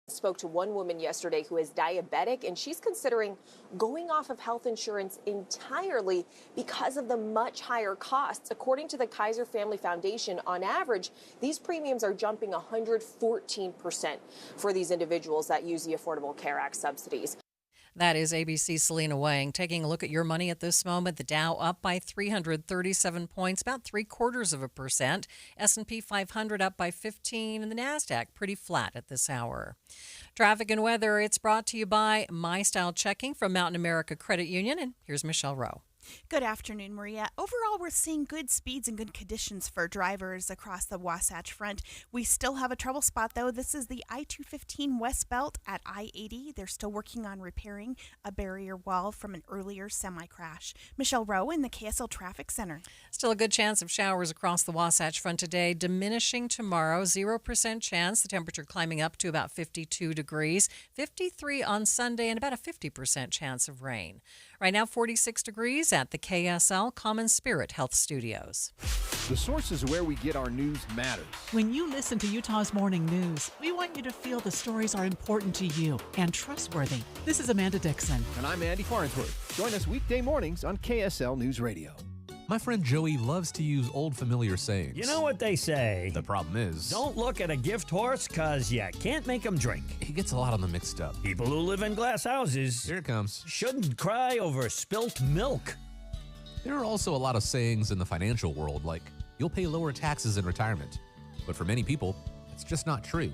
Spoke to one woman yesterday who is diabetic, and she's considering going off of health insurance entirely because of the much higher costs. According to the Kaiser Family Foundation, on average, these premiums are jumping 114% for these individuals that use the Affordable Care Act subsidies. That is ABC's Selena Wang. Taking a look at your money at this moment, the Dow up by 337 points, about 0.75%. S&P 500 up by 15, and the Nasdaq pretty flat at this hour. Traffic and weather, it's brought to you by My Style Checking from Mountain America Credit Union, and here's Michelle Rowe. Good afternoon, Maria. Overall, we're seeing good speeds and good conditions for drivers across the Wasatch Front. We still have a trouble spot, though. This is the I-215 West Belt at I-80. They're still working on repairing a barrier wall from an earlier semi-crash. Michelle Rowe in the KSL Traffic Center. Still a good chance of showers across the Wasatch Front today, diminishing tomorrow. 0% chance, the temperature climbing up to about 52 degrees. 53 on Sunday, and about a 50% chance of rain. Right now, 46 degrees at the KSL Common Spirit Health Studios. The sources where we get our news matters. When you listen to Utah's Morning News, we want you to feel the stories are important to you and trustworthy. This is Amanda Dixon. And I'm Andy Farnsworth. Join us weekday mornings on KSL News Radio. My friend Joey loves to use old familiar sayings. You know what they say? The problem is, don't look at a gift horse, cause you can't make them drink. He gets a lot of them mixed up. People who live in glass houses, here it comes, shouldn't cry over spilt milk. There are also a lot of sayings in the financial world, like, you'll pay lower taxes in retirement. But for many people, it's just not true.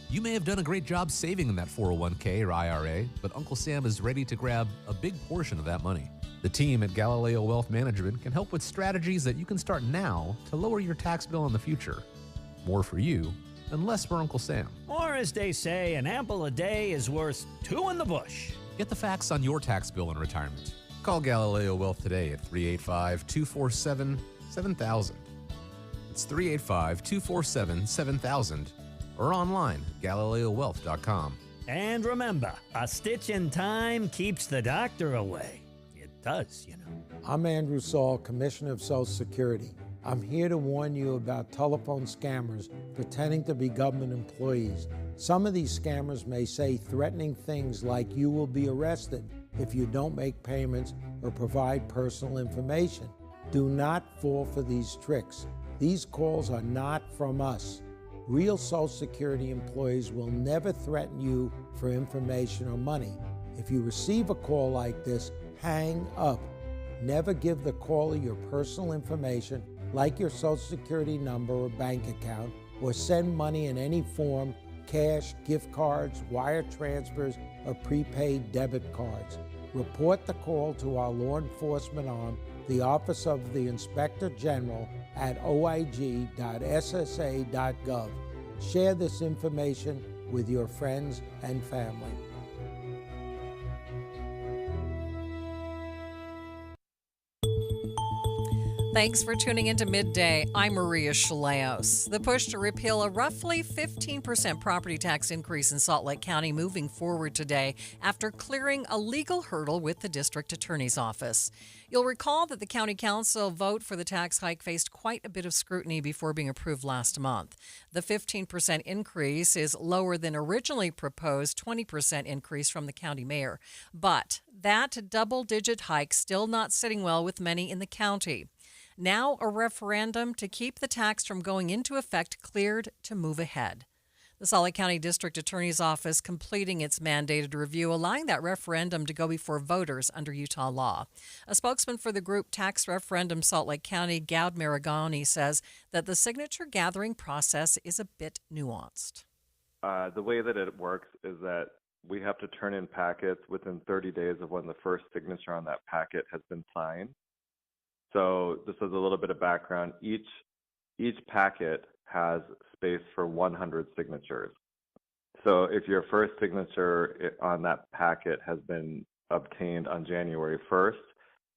You may have done a great job saving in that 401k or IRA, but Uncle Sam is ready to grab a big portion of that money. The team at Galileo Wealth Management can help with strategies that you can start now to lower your tax bill in the future. More for you and less for Uncle Sam. Or as they say, an apple a day is worth two in the bush. Get the facts on your tax bill in retirement. Call Galileo Wealth today at 385-247-7000. It's 385-247-7000 or online at GalileoWealth.com. And remember, a stitch in time keeps the doctor away. It does, you know. I'm Andrew Saul, Commissioner of Social Security. I'm here to warn you about telephone scammers pretending to be government employees. Some of these scammers may say threatening things like you will be arrested if you don't make payments or provide personal information. Do not fall for these tricks. These calls are not from us. Real Social Security employees will never threaten you for information or money. If you receive a call like this, hang up. Never give the caller your personal information, like your Social Security number or bank account, or send money in any form, cash, gift cards, wire transfers, or prepaid debit cards. Report the call to our law enforcement arm, the Office of the Inspector General, at oig.ssa.gov. Share this information with your friends and family. Thanks for tuning into Midday. I'm Maria Shilaos. The push to repeal a roughly 15% property tax increase in Salt Lake County moving forward today after clearing a legal hurdle with the district attorney's office. You'll recall that the county council vote for the tax hike faced quite a bit of scrutiny before being approved last month. The 15% increase is lower than originally proposed 20% increase from the county mayor. But that double-digit hike still not sitting well with many in the county. Now a referendum to keep the tax from going into effect cleared to move ahead. The Salt Lake County District Attorney's Office completing its mandated review, allowing that referendum to go before voters under Utah law. A spokesman for the group Tax Referendum Salt Lake County, Gaud Maragoni, says that the signature gathering process is a bit nuanced. The way that it works is that we have to turn in packets within 30 days of when the first signature on that packet has been signed. So this is a little bit of background. Each packet has space for 100 signatures. So if your first signature on that packet has been obtained on January 1st,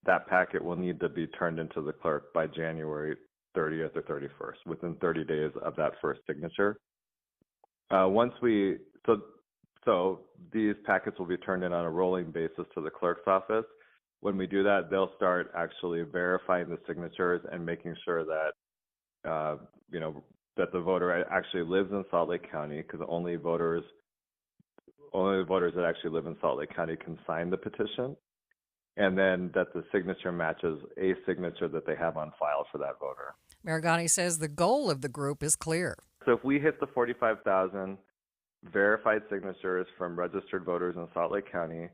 that packet will need to be turned into the clerk by January 30th or 31st, within 30 days of that first signature. So these packets will be turned in on a rolling basis to the clerk's office. When we do that, they'll start actually verifying the signatures and making sure that, that the voter actually lives in Salt Lake County, because only voters only voters that actually live in Salt Lake County can sign the petition, and then that the signature matches a signature that they have on file for that voter. Maragani says the goal of the group is clear. So if we hit the 45,000 verified signatures from registered voters in Salt Lake County,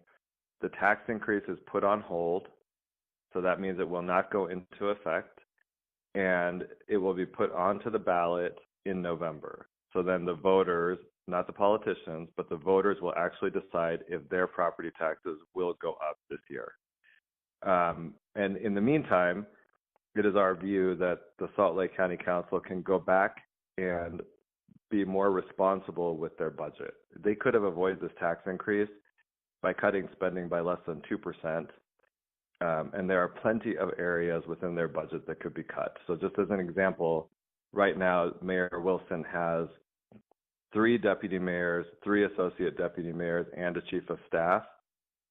the tax increase is put on hold. So that means it will not go into effect, and it will be put onto the ballot in November. So then the voters, not the politicians, but the voters will actually decide if their property taxes will go up this year. And in the meantime, it is our view that the Salt Lake County Council can go back and be more responsible with their budget. They could have avoided this tax increase by cutting spending by less than 2%. And there are plenty of areas within their budget that could be cut. So just as an example, right now, Mayor Wilson has 3 deputy mayors, 3 associate deputy mayors, and a chief of staff.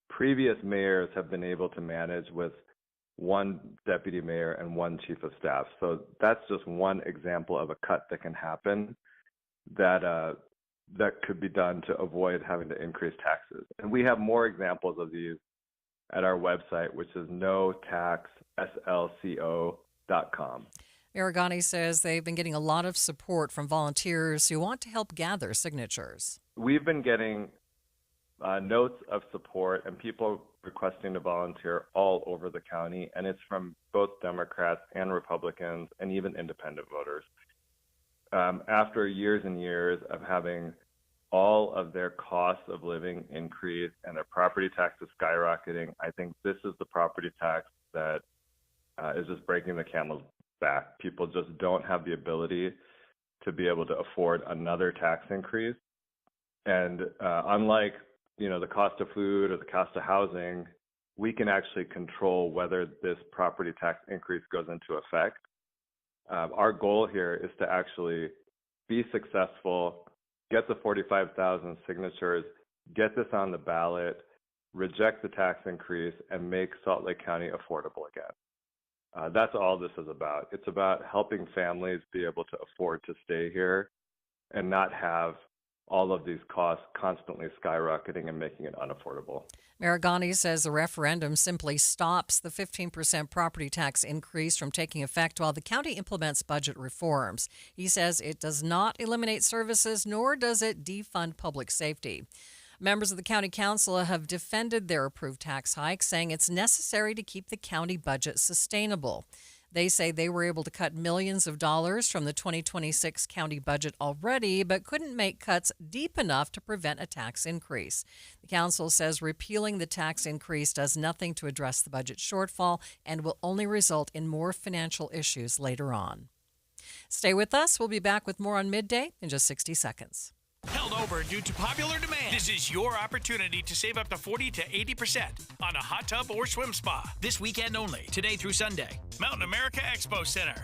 Previous mayors have been able to manage with 1 deputy mayor and 1 chief of staff. So that's just one example of a cut that can happen that could be done to avoid having to increase taxes. And we have more examples of these at our website, which is notaxslco.com. Maragani says they've been getting a lot of support from volunteers who want to help gather signatures. We've been getting notes of support and people requesting to volunteer all over the county, and it's from both Democrats and Republicans and even independent voters. After years and years of having all of their costs of living increase and their property taxes skyrocketing, I think this is the property tax that is just breaking the camel's back. People just don't have the ability to be able to afford another tax increase. And unlike, the cost of food or the cost of housing, we can actually control whether this property tax increase goes into effect. Our goal here is to actually be successful, get the 45,000 signatures, get this on the ballot, reject the tax increase, and make Salt Lake County affordable again. That's all this is about. It's about helping families be able to afford to stay here and not have all of these costs constantly skyrocketing and making it unaffordable. Maragani says the referendum simply stops the 15% property tax increase from taking effect while the county implements budget reforms. He says it does not eliminate services, nor does it defund public safety. Members of the county council have defended their approved tax hike, saying it's necessary to keep the county budget sustainable. They say they were able to cut millions of dollars from the 2026 county budget already, but couldn't make cuts deep enough to prevent a tax increase. The council says repealing the tax increase does nothing to address the budget shortfall and will only result in more financial issues later on. Stay with us. We'll be back with more on Midday in just 60 seconds. Held over due to popular demand. This is your opportunity to save up to 40 to 80% on a hot tub or swim spa. This weekend only, today through Sunday. Mountain America Expo Center.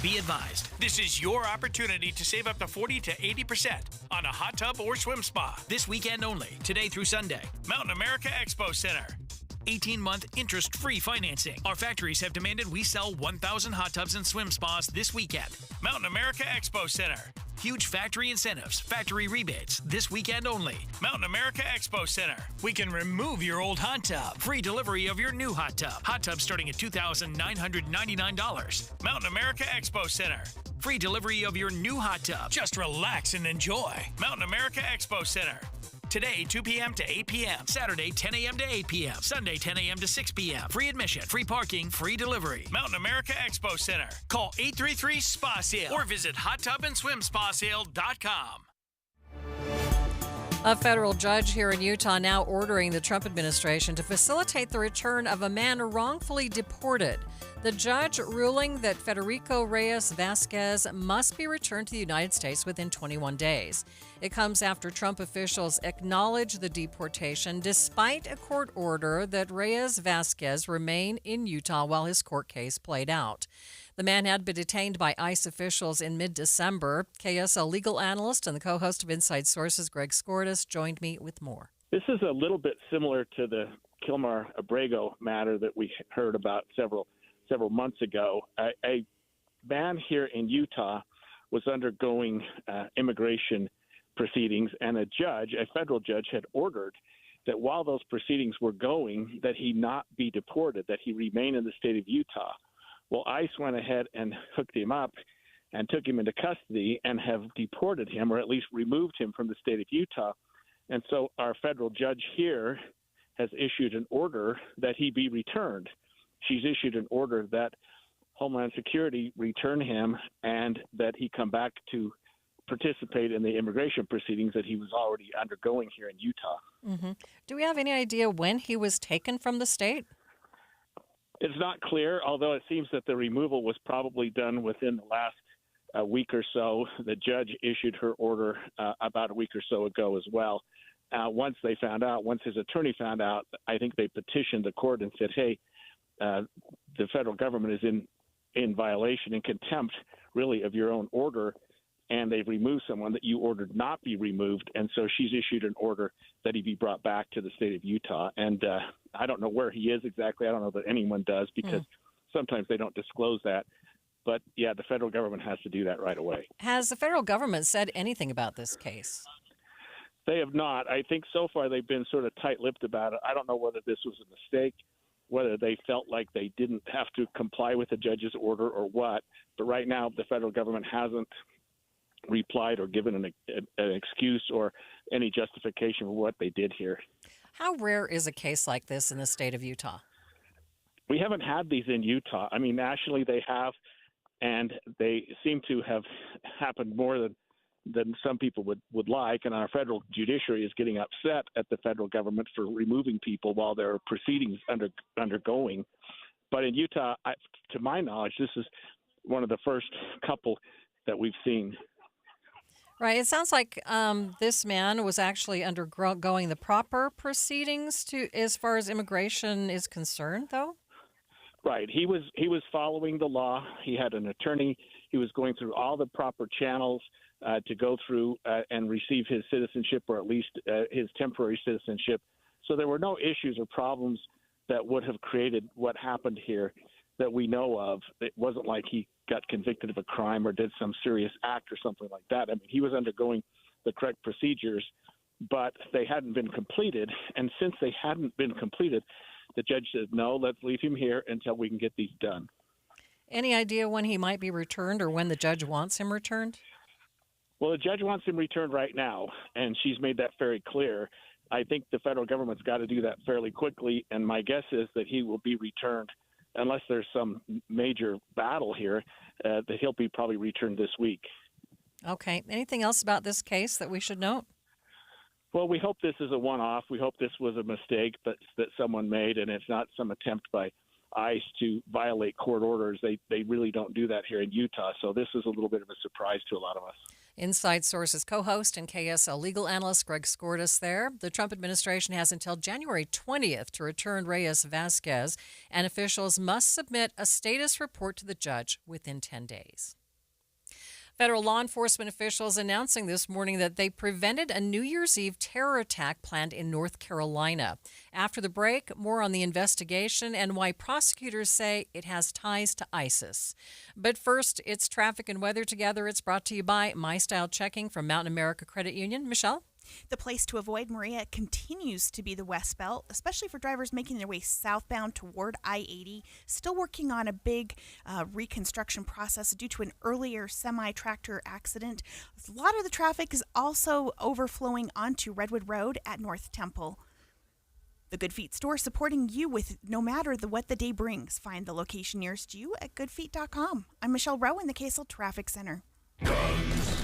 Be advised, this is your opportunity to save up to 40 to 80% on a hot tub or swim spa. This weekend only, today through Sunday. Mountain America Expo Center. 18-month interest-free financing. Our factories have demanded we sell 1,000 hot tubs and swim spas this weekend. Mountain America Expo Center. Huge factory incentives, factory rebates, this weekend only. Mountain America Expo Center. We can remove your old hot tub. Free delivery of your new hot tub. Hot tub starting at $2,999. Mountain America Expo Center. Free delivery of your new hot tub. Just relax and enjoy. Mountain America Expo Center. Today, 2 p.m. to 8 p.m. Saturday, 10 a.m. to 8 p.m. Sunday, 10 a.m. to 6 p.m. Free admission, free parking, free delivery. Mountain America Expo Center. Call 833-SPA-SALE or visit hottubandswimspasale.com. A federal judge here in Utah now ordering the Trump administration to facilitate the return of a man wrongfully deported. The judge ruling that Federico Reyes Vasquez must be returned to the United States within 21 days. It comes after Trump officials acknowledged the deportation despite a court order that Reyes Vasquez remain in Utah while his court case played out. The man had been detained by ICE officials in mid-December. KSL legal analyst and the co-host of Inside Sources, Greg Skordas, joined me with more. This is a little bit similar to the Kilmar Abrego matter that we heard about several months ago. A man here in Utah was undergoing immigration proceedings, and a federal judge, had ordered that while those proceedings were going, that he not be deported, that he remain in the state of Utah. Well, ICE went ahead and hooked him up and took him into custody and have deported him, or at least removed him from the state of Utah. And so our federal judge here has issued an order that he be returned. She's issued an order that Homeland Security return him and that he come back to participate in the immigration proceedings that he was already undergoing here in Utah. Mm-hmm. Do we have any idea when he was taken from the state? It's not clear, although it seems that the removal was probably done within the last week or so. The judge issued her order about a week or so ago as well. Once his attorney found out, I think they petitioned the court and said, hey, the federal government is in violation, in contempt, really, of your own order, and they've removed someone that you ordered not be removed. And so she's issued an order that he be brought back to the state of Utah. And I don't know where he is exactly. I don't know that anyone does, because sometimes they don't disclose that. But, yeah, the federal government has to do that right away. Has the federal government said anything about this case? They have not. I think so far they've been sort of tight-lipped about it. I don't know whether this was a mistake, whether they felt like they didn't have to comply with the judge's order or what. But right now the federal government hasn't replied or given an excuse or any justification for what they did here. How rare is a case like this in the state of Utah? We haven't had these in Utah. I mean, nationally they have, and they seem to have happened more than some people would like, and our federal judiciary is getting upset at the federal government for removing people while there are proceedings undergoing. But in Utah, to my knowledge, this is one of the first couple that we've seen. Right. It sounds like this man was actually undergoing the proper proceedings as far as immigration is concerned, though? Right. He was following the law. He had an attorney. He was going through all the proper channels to go through and receive his citizenship, or at least his temporary citizenship. So there were no issues or problems that would have created what happened here that we know of. It wasn't like he got convicted of a crime or did some serious act or something like that. I mean, he was undergoing the correct procedures, but they hadn't been completed. And since they hadn't been completed, the judge said, no, let's leave him here until we can get these done. Any idea when he might be returned, or when the judge wants him returned? Well, the judge wants him returned right now, and she's made that very clear. I think the federal government's got to do that fairly quickly, and my guess is that he will be returned unless there's some major battle here, that he'll be probably returned this week. Okay. Anything else about this case that we should note? Well, we hope this is a one-off. We hope this was a mistake that someone made, and it's not some attempt by ICE to violate court orders. They really don't do that here in Utah, so this is a little bit of a surprise to a lot of us. Inside Sources co-host and KSL legal analyst Greg Skordas there. The Trump administration has until January 20th to return Reyes Vasquez, and officials must submit a status report to the judge within 10 days. Federal law enforcement officials announcing this morning that they prevented a New Year's Eve terror attack planned in North Carolina. After the break, more on the investigation and why prosecutors say it has ties to ISIS. But first, it's traffic and weather together. It's brought to you by My Style Checking from Mountain America Credit Union. Michelle? The place to avoid, Maria, continues to be the West Belt, especially for drivers making their way southbound toward I-80. Still working on a big reconstruction process due to an earlier semi-tractor accident. A lot of the traffic is also overflowing onto Redwood Road at North Temple. The Good Feet store supporting you with no matter what the day brings. Find the location nearest you at goodfeet.com. I'm Michelle Rowe in the KSL Traffic Center. Guns.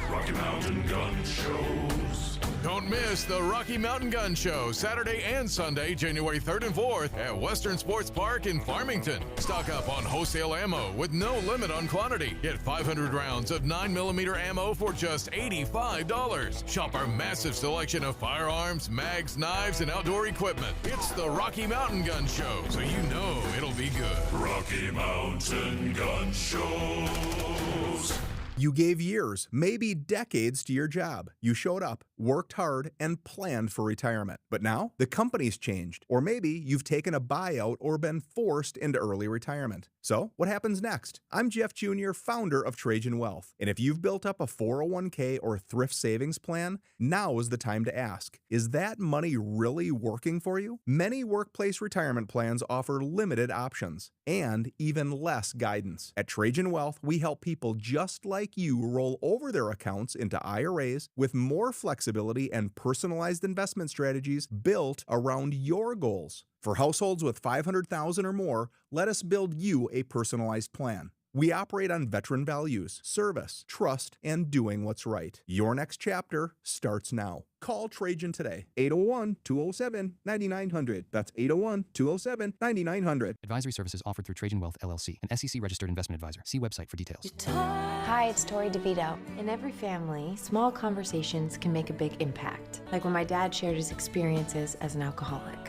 Rocky Mountain Gun Shows. Don't miss the Rocky Mountain Gun Show, Saturday and Sunday, January 3rd and 4th at Western Sports Park in Farmington. Stock up on wholesale ammo with no limit on quantity. Get 500 rounds of 9mm ammo for just $85. Shop our massive selection of firearms, mags, knives, and outdoor equipment. It's the Rocky Mountain Gun Show, so you know it'll be good. Rocky Mountain Gun Shows. You gave years, maybe decades to your job. You showed up, worked hard, and planned for retirement. But now, the company's changed. Or maybe you've taken a buyout or been forced into early retirement. So, what happens next? I'm Jeff Jr., founder of Trajan Wealth. And if you've built up a 401k or thrift savings plan, now is the time to ask, is that money really working for you? Many workplace retirement plans offer limited options and even less guidance. At Trajan Wealth, we help people just like you roll over their accounts into IRAs with more flexibility and personalized investment strategies built around your goals. For households with $500,000 or more, let us build you a personalized plan. We operate on veteran values, service, trust, and doing what's right. Your next chapter starts now. Call Trajan today. 801-207-9900. That's 801-207-9900. Advisory services offered through Trajan Wealth, LLC, an SEC-registered investment advisor. See website for details. Hi, it's Tori DeVito. In every family, small conversations can make a big impact. Like when my dad shared his experiences as an alcoholic.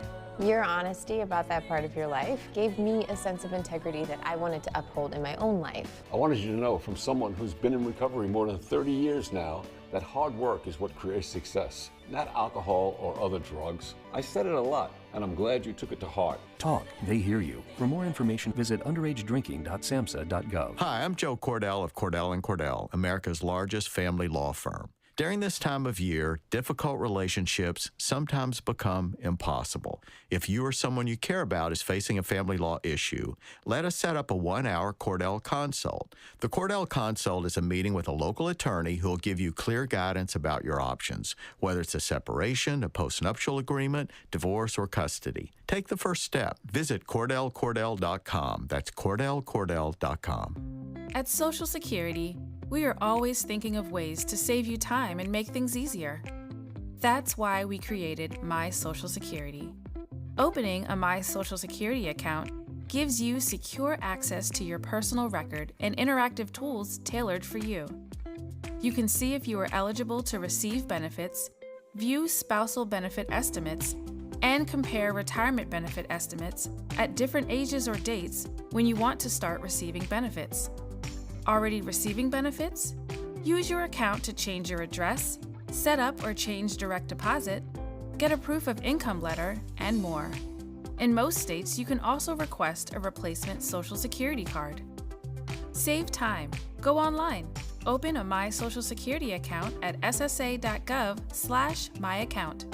Your honesty about that part of your life gave me a sense of integrity that I wanted to uphold in my own life. I wanted you to know, from someone who's been in recovery more than 30 years now, that hard work is what creates success, not alcohol or other drugs. I said it a lot, and I'm glad you took it to heart. Talk, they hear you. For more information, visit underagedrinking.samhsa.gov. Hi, I'm Joe Cordell of Cordell & Cordell, America's largest family law firm. During this time of year, difficult relationships sometimes become impossible. If you or someone you care about is facing a family law issue, let us set up a 1-hour Cordell Consult. The Cordell Consult is a meeting with a local attorney who will give you clear guidance about your options, whether it's a separation, a postnuptial agreement, divorce, or custody. Take the first step. Visit CordellCordell.com. That's CordellCordell.com. At Social Security, we are always thinking of ways to save you time and make things easier. That's why we created My Social Security. Opening a My Social Security account gives you secure access to your personal record and interactive tools tailored for you. You can see if you are eligible to receive benefits, view spousal benefit estimates, and compare retirement benefit estimates at different ages or dates when you want to start receiving benefits. Already receiving benefits? Use your account to change your address, set up or change direct deposit, get a proof of income letter, and more. In most states, you can also request a replacement Social Security card. Save time. Go online. Open a My Social Security account at ssa.gov/myaccount.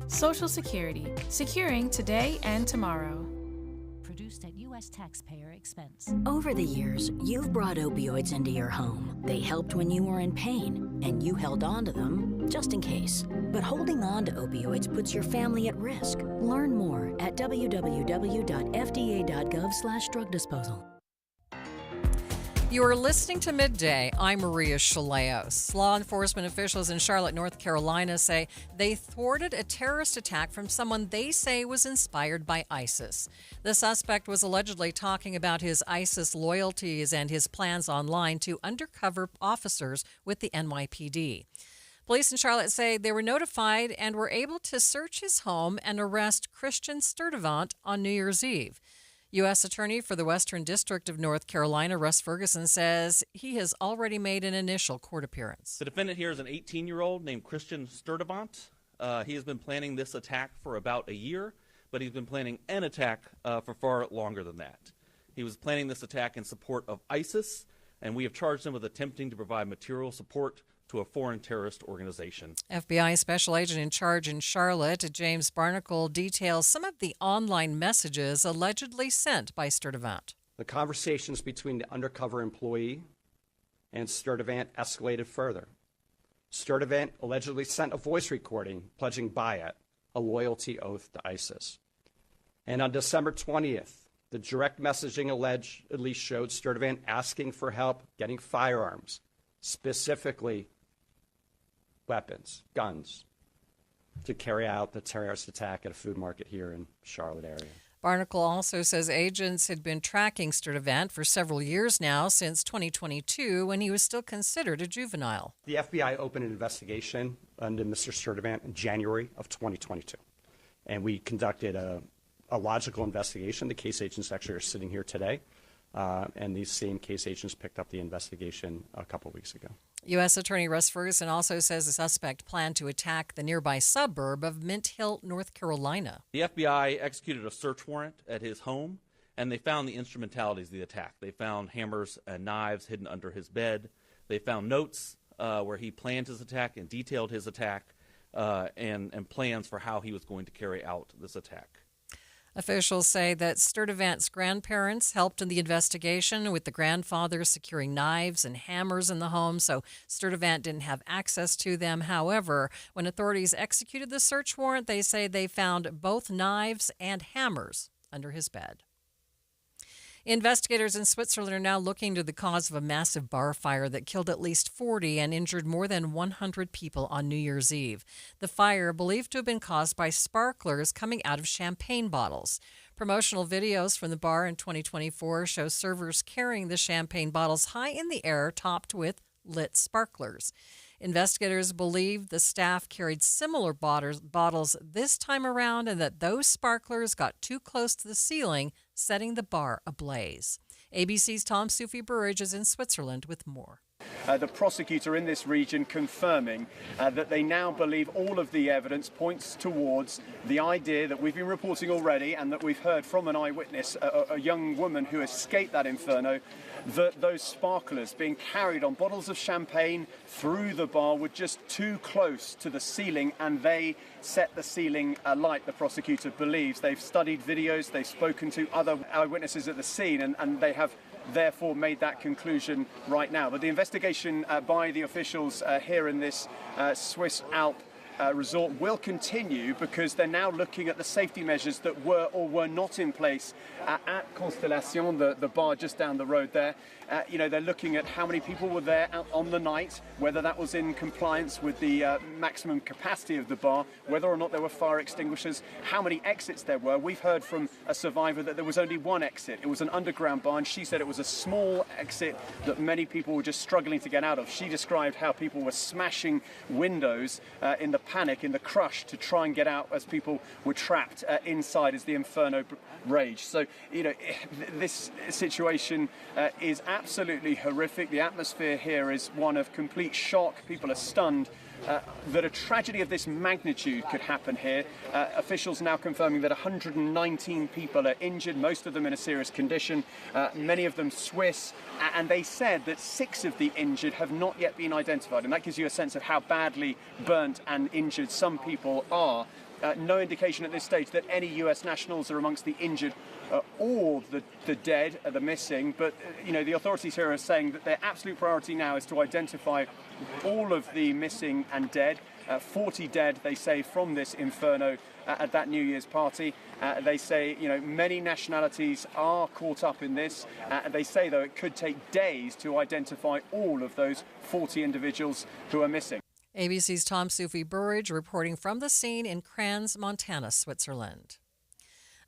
Social Security, securing today and tomorrow. Produced at U.S. taxpayer expense. Over the years, you've brought opioids into your home. They helped when you were in pain, and you held on to them just in case. But holding on to opioids puts your family at risk. Learn more at www.fda.gov/drug disposal. You are listening to Midday. I'm Maria Shilaos. Law enforcement officials in Charlotte, North Carolina say they thwarted a terrorist attack from someone they say was inspired by ISIS. The suspect was allegedly talking about his ISIS loyalties and his plans online to undercover officers with the NYPD. Police in Charlotte say they were notified and were able to search his home and arrest Christian Sturdivant on New Year's Eve. U.S. Attorney for the Western District of North Carolina, Russ Ferguson, says he has already made an initial court appearance. The defendant here is an 18-year-old named Christian Sturdivant. He has been planning this attack for about a year, but he's been planning an attack for far longer than that. He was planning this attack in support of ISIS, and we have charged him with attempting to provide material support to a foreign terrorist organization. FBI Special Agent in charge in Charlotte, James Barnacle, details some of the online messages allegedly sent by Sturdivant. The conversations between the undercover employee and Sturdivant escalated further. Sturdivant allegedly sent a voice recording pledging Bayat a loyalty oath to ISIS. And on December 20th, the direct messaging allegedly showed Sturdivant asking for help getting firearms, specifically weapons, guns, to carry out the terrorist attack at a food market here in Charlotte area. Barnacle also says agents had been tracking Sturdivant for several years now, since 2022, when he was still considered a juvenile. The FBI opened an investigation into Mr. Sturdivant in January of 2022, and we conducted a logical investigation. The case agents actually are sitting here today. and these same case agents picked up the investigation a couple weeks ago. U.S. Attorney Russ Ferguson also says the suspect planned to attack the nearby suburb of Mint Hill, North Carolina. The FBI executed a search warrant at his home, and they found the instrumentalities of the attack. They found hammers and knives hidden under his bed. They found notes where he planned his attack and detailed his attack and plans for how he was going to carry out this attack. Officials say that Sturtevant's grandparents helped in the investigation, with the grandfather securing knives and hammers in the home, so Sturtevant didn't have access to them. However, when authorities executed the search warrant, they say they found both knives and hammers under his bed. Investigators in Switzerland are now looking into the cause of a massive bar fire that killed at least 40 and injured more than 100 people on New Year's Eve. The fire, believed to have been caused by sparklers coming out of champagne bottles. Promotional videos from the bar in 2024 show servers carrying the champagne bottles high in the air, topped with lit sparklers. Investigators believe the staff carried similar bottles this time around and that those sparklers got too close to the ceiling, setting the bar ablaze. ABC's Tom Sufi-Burridge is in Switzerland with more. The prosecutor in this region confirming that they now believe all of the evidence points towards the idea that we've been reporting already and that we've heard from an eyewitness, a young woman who escaped that inferno, that those sparklers being carried on bottles of champagne through the bar were just too close to the ceiling and they set the ceiling alight, the prosecutor believes. They've studied videos, they've spoken to other eyewitnesses at the scene, and they have therefore made that conclusion right now. But the investigation by the officials here in this Swiss Alp resort will continue because they're now looking at the safety measures that were or were not in place at Constellation, the bar just down the road there. They're looking at how many people were there on the night, whether that was in compliance with the maximum capacity of the bar, whether or not there were fire extinguishers, how many exits there were. We've heard from a survivor that there was only one exit. It was an underground bar, and she said it was a small exit that many people were just struggling to get out of. She described how people were smashing windows in the panic, in the crush, to try and get out as people were trapped inside as the inferno raged. So, this situation is absolutely horrific. The atmosphere here is one of complete shock. People are stunned that a tragedy of this magnitude could happen here. Officials now confirming that 119 people are injured, most of them in a serious condition, many of them Swiss, and they said that 6 of the injured have not yet been identified, and that gives you a sense of how badly burnt and injured some people are. No indication at this stage that any US nationals are amongst the injured or the dead, the missing, but the authorities here are saying that their absolute priority now is to identify all of the missing and dead. 40 dead, they say, from this inferno at that New Year's party. They say, many nationalities are caught up in this. They say, though, it could take days to identify all of those 40 individuals who are missing. ABC's Tom Sufi-Burridge reporting from the scene in Crans, Montana, Switzerland.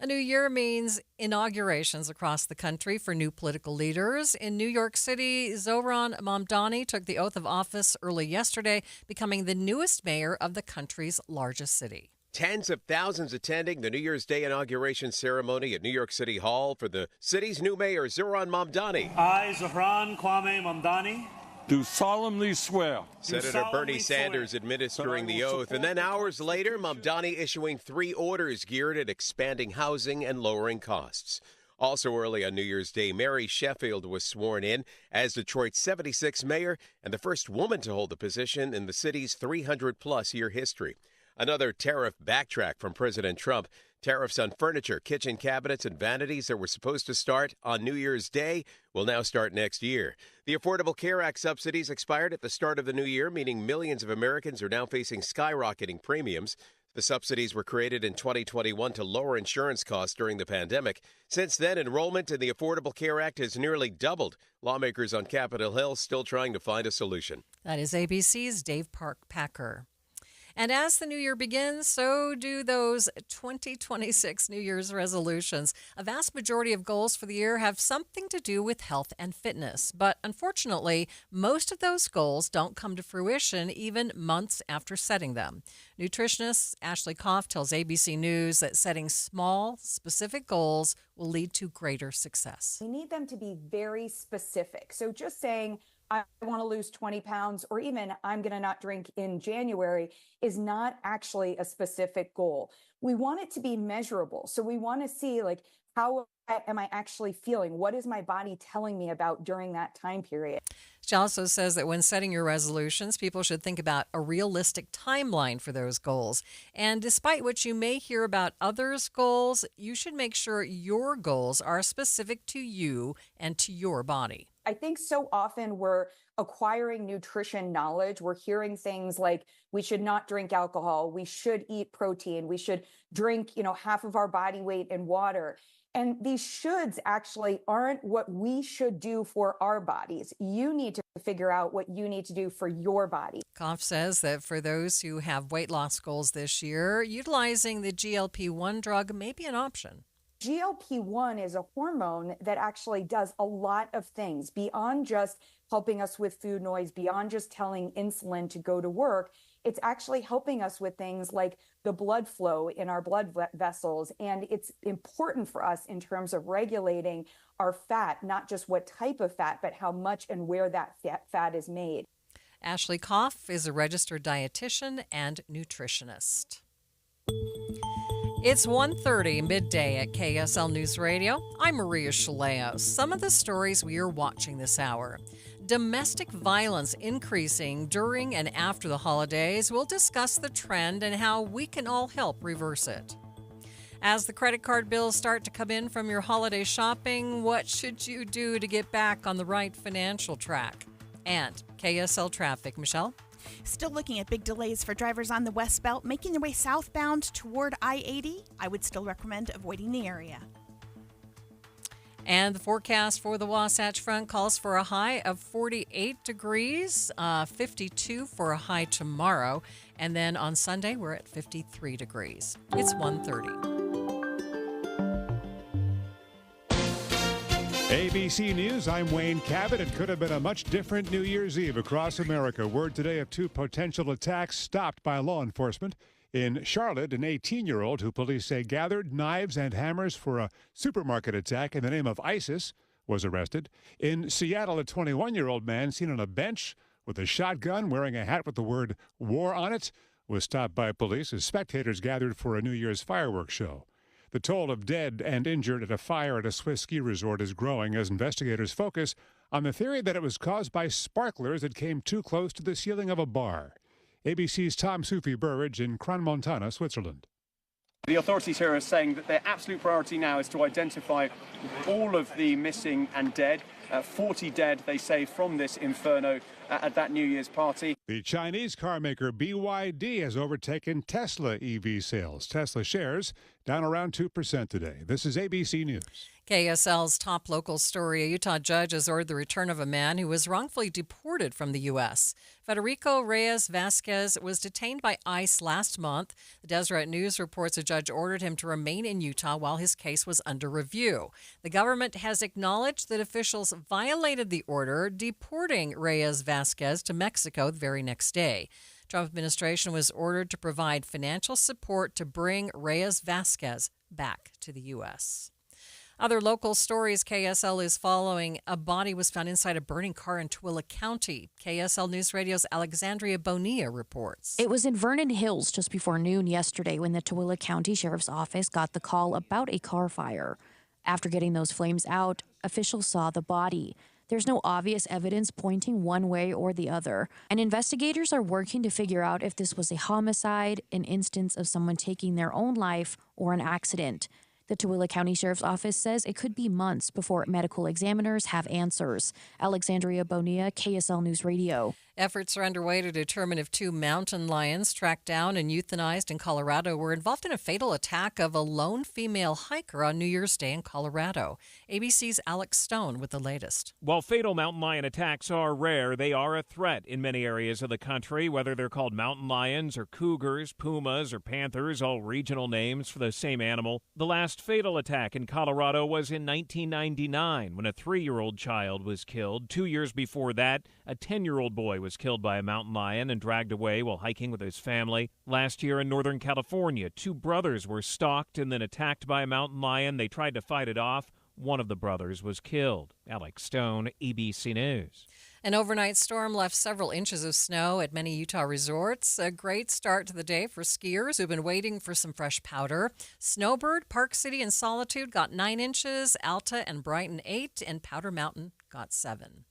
A new year means inaugurations across the country for new political leaders. In New York City, Zohran Mamdani took the oath of office early yesterday, becoming the newest mayor of the country's largest city. Tens of thousands attending the New Year's Day inauguration ceremony at New York City Hall for the city's new mayor, Zohran Mamdani. I, Zohran Kwame Mamdani, do solemnly swear. Senator Bernie Sanders administering the oath, and then hours later, Mamdani issuing 3 orders geared at expanding housing and lowering costs. Also early on New Year's Day, Mary Sheffield was sworn in as Detroit's 76th mayor and the first woman to hold the position in the city's 300-plus year history. Another tariff backtrack from President Trump. Tariffs on furniture, kitchen cabinets, and vanities that were supposed to start on New Year's Day will now start next year. The Affordable Care Act subsidies expired at the start of the new year, meaning millions of Americans are now facing skyrocketing premiums. The subsidies were created in 2021 to lower insurance costs during the pandemic. Since then, enrollment in the Affordable Care Act has nearly doubled. Lawmakers on Capitol Hill still trying to find a solution. That is ABC's Dave Packer. And as the new year begins, so do those 2026 New Year's resolutions. A vast majority of goals for the year have something to do with health and fitness. But unfortunately, most of those goals don't come to fruition even months after setting them. Nutritionist Ashley Koff tells ABC News that setting small, specific goals will lead to greater success. We need them to be very specific. So just saying, I want to lose 20 pounds, or even I'm going to not drink in January, is not actually a specific goal. We want it to be measurable. So we want to see, like, how am I actually feeling? What is my body telling me about during that time period? She also says that when setting your resolutions, people should think about a realistic timeline for those goals. And despite what you may hear about others' goals, you should make sure your goals are specific to you and to your body. I think so often we're acquiring nutrition knowledge. We're hearing things like we should not drink alcohol, we should eat protein, we should drink, half of our body weight in water. And these shoulds actually aren't what we should do for our bodies. You need to figure out what you need to do for your body. Koff says that for those who have weight loss goals this year, utilizing the GLP-1 drug may be an option. GLP-1 is a hormone that actually does a lot of things beyond just helping us with food noise, beyond just telling insulin to go to work. It's actually helping us with things like the blood flow in our blood vessels. And it's important for us in terms of regulating our fat, not just what type of fat, but how much and where that fat is made. Ashley Koff is a registered dietitian and nutritionist. It's 1:30 midday at KSL News Radio. I'm Maria Shilaos. Some of the stories we are watching this hour. Domestic violence increasing during and after the holidays. We'll discuss the trend and how we can all help reverse it. As the credit card bills start to come in from your holiday shopping, what should you do to get back on the right financial track? And KSL traffic. Michelle? Still looking at big delays for drivers on the West Belt making their way southbound toward I-80. I would still recommend avoiding the area. And the forecast for the Wasatch Front calls for a high of 48 degrees, 52 for a high tomorrow. And then on Sunday, we're at 53 degrees. It's 1:30. ABC News, I'm Wayne Cabot. It could have been a much different New Year's Eve across America. Word today of 2 potential attacks stopped by law enforcement. In Charlotte, an 18-year-old who police say gathered knives and hammers for a supermarket attack in the name of ISIS was arrested. In Seattle, a 21-year-old man seen on a bench with a shotgun wearing a hat with the word war on it was stopped by police as spectators gathered for a New Year's fireworks show. The toll of dead and injured at a fire at a Swiss ski resort is growing as investigators focus on the theory that it was caused by sparklers that came too close to the ceiling of a bar. ABC's Tom Sufi-Burridge in Crans-Montana, Switzerland. The authorities here are saying that their absolute priority now is to identify all of the missing and dead. 40 dead, they say, from this inferno at that New Year's party. The Chinese car maker BYD has overtaken Tesla EV sales. Tesla shares down around 2% today. This is ABC News. KSL's top local story. A Utah judge has ordered the return of a man who was wrongfully deported from the U.S. Federico Reyes Vasquez was detained by ICE last month. The Deseret News reports a judge ordered him to remain in Utah while his case was under review. The government has acknowledged that officials violated the order, deporting Reyes Vasquez to Mexico the very next day. Trump administration was ordered to provide financial support to bring Reyes Vasquez back to the U.S. Other local stories KSL is following. A body was found inside a burning car in Tooele County. KSL News Radio's Alexandria Bonilla reports. It was in Vernon Hills just before noon yesterday when the Tooele County Sheriff's Office got the call about a car fire. After getting those flames out, officials saw the body. There's no obvious evidence pointing one way or the other, and investigators are working to figure out if this was a homicide, an instance of someone taking their own life, or an accident. The Tooele County Sheriff's Office says it could be months before medical examiners have answers. Alexandria Bonilla, KSL News Radio. Efforts are underway to determine if 2 mountain lions tracked down and euthanized in Colorado were involved in a fatal attack of a lone female hiker on New Year's Day in Colorado. ABC's Alex Stone with the latest. While fatal mountain lion attacks are rare, they are a threat in many areas of the country, whether they're called mountain lions or cougars, pumas, or panthers, all regional names for the same animal. The last fatal attack in Colorado was in 1999 when a 3-year-old child was killed. 2 years before that, a 10-year-old boy was killed by a mountain lion and dragged away while hiking with his family. Last year in Northern California, 2 brothers were stalked and then attacked by a mountain lion. They tried to fight it off. One of the brothers was killed. Alex Stone, ABC News. An overnight storm left several inches of snow at many Utah resorts. A great start to the day for skiers who've been waiting for some fresh powder. Snowbird, Park City, and Solitude got 9 inches. Alta and Brighton 8, and Powder Mountain got 7.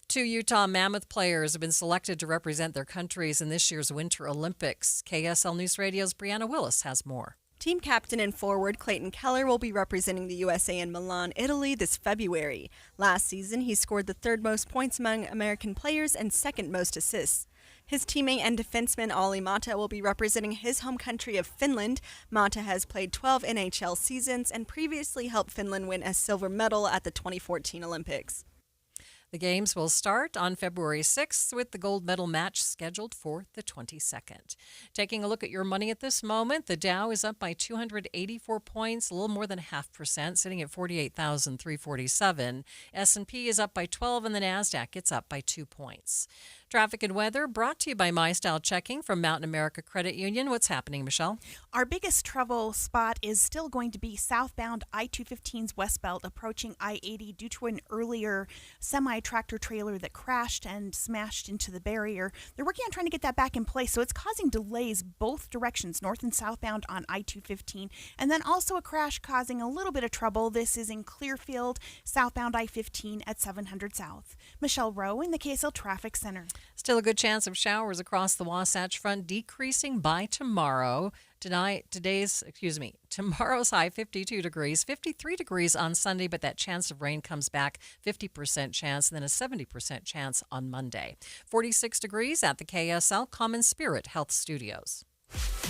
2 Utah Mammoth players have been selected to represent their countries in this year's Winter Olympics. KSL News Radio's Brianna Willis has more. Team captain and forward Clayton Keller will be representing the USA in Milan, Italy this February. Last season, he scored the 3rd most points among American players and 2nd most assists. His teammate and defenseman Olli Mata will be representing his home country of Finland. Mata has played 12 NHL seasons and previously helped Finland win a silver medal at the 2014 Olympics. The games will start on February 6th with the gold medal match scheduled for the 22nd. Taking a look at your money at this moment, the Dow is up by 284 points, a little more than 0.5%, sitting at 48,347. S&P is up by 12 and the NASDAQ, it's up by 2 points. Traffic and weather brought to you by MyStyle Checking from Mountain America Credit Union. What's happening, Michelle? Our biggest trouble spot is still going to be southbound I-215's West Belt approaching I-80 due to an earlier semi-tractor trailer that crashed and smashed into the barrier. They're working on trying to get that back in place, so it's causing delays both directions, north and southbound on I-215. And then also a crash causing a little bit of trouble. This is in Clearfield, southbound I-15 at 700 South. Michelle Rowe in the KSL Traffic Center. Still a good chance of showers across the Wasatch Front, decreasing by tomorrow. Tomorrow's high 52 degrees, 53 degrees on Sunday, but that chance of rain comes back, 50% chance, and then a 70% chance on Monday. 46 degrees at the KSL Common Spirit Health Studios.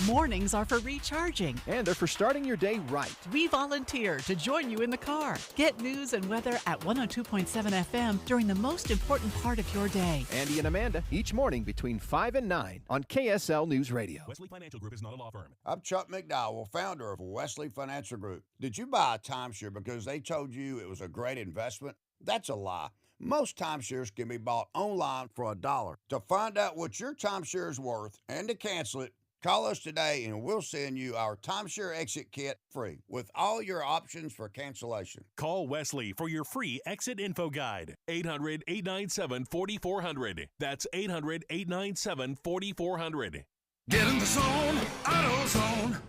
Mornings are for recharging. And they're for starting your day right. We volunteer to join you in the car. Get news and weather at 102.7 FM during the most important part of your day. Andy and Amanda, each morning between 5 and 9 on KSL News Radio. Wesley Financial Group is not a law firm. I'm Chuck McDowell, founder of Wesley Financial Group. Did you buy a timeshare because they told you it was a great investment? That's a lie. Most timeshares can be bought online for $1. To find out what your timeshare is worth and to cancel it, call us today and we'll send you our timeshare exit kit free with all your options for cancellation. Call Wesley for your free exit info guide. 800-897-4400. That's 800-897-4400. Get in the zone, AutoZone.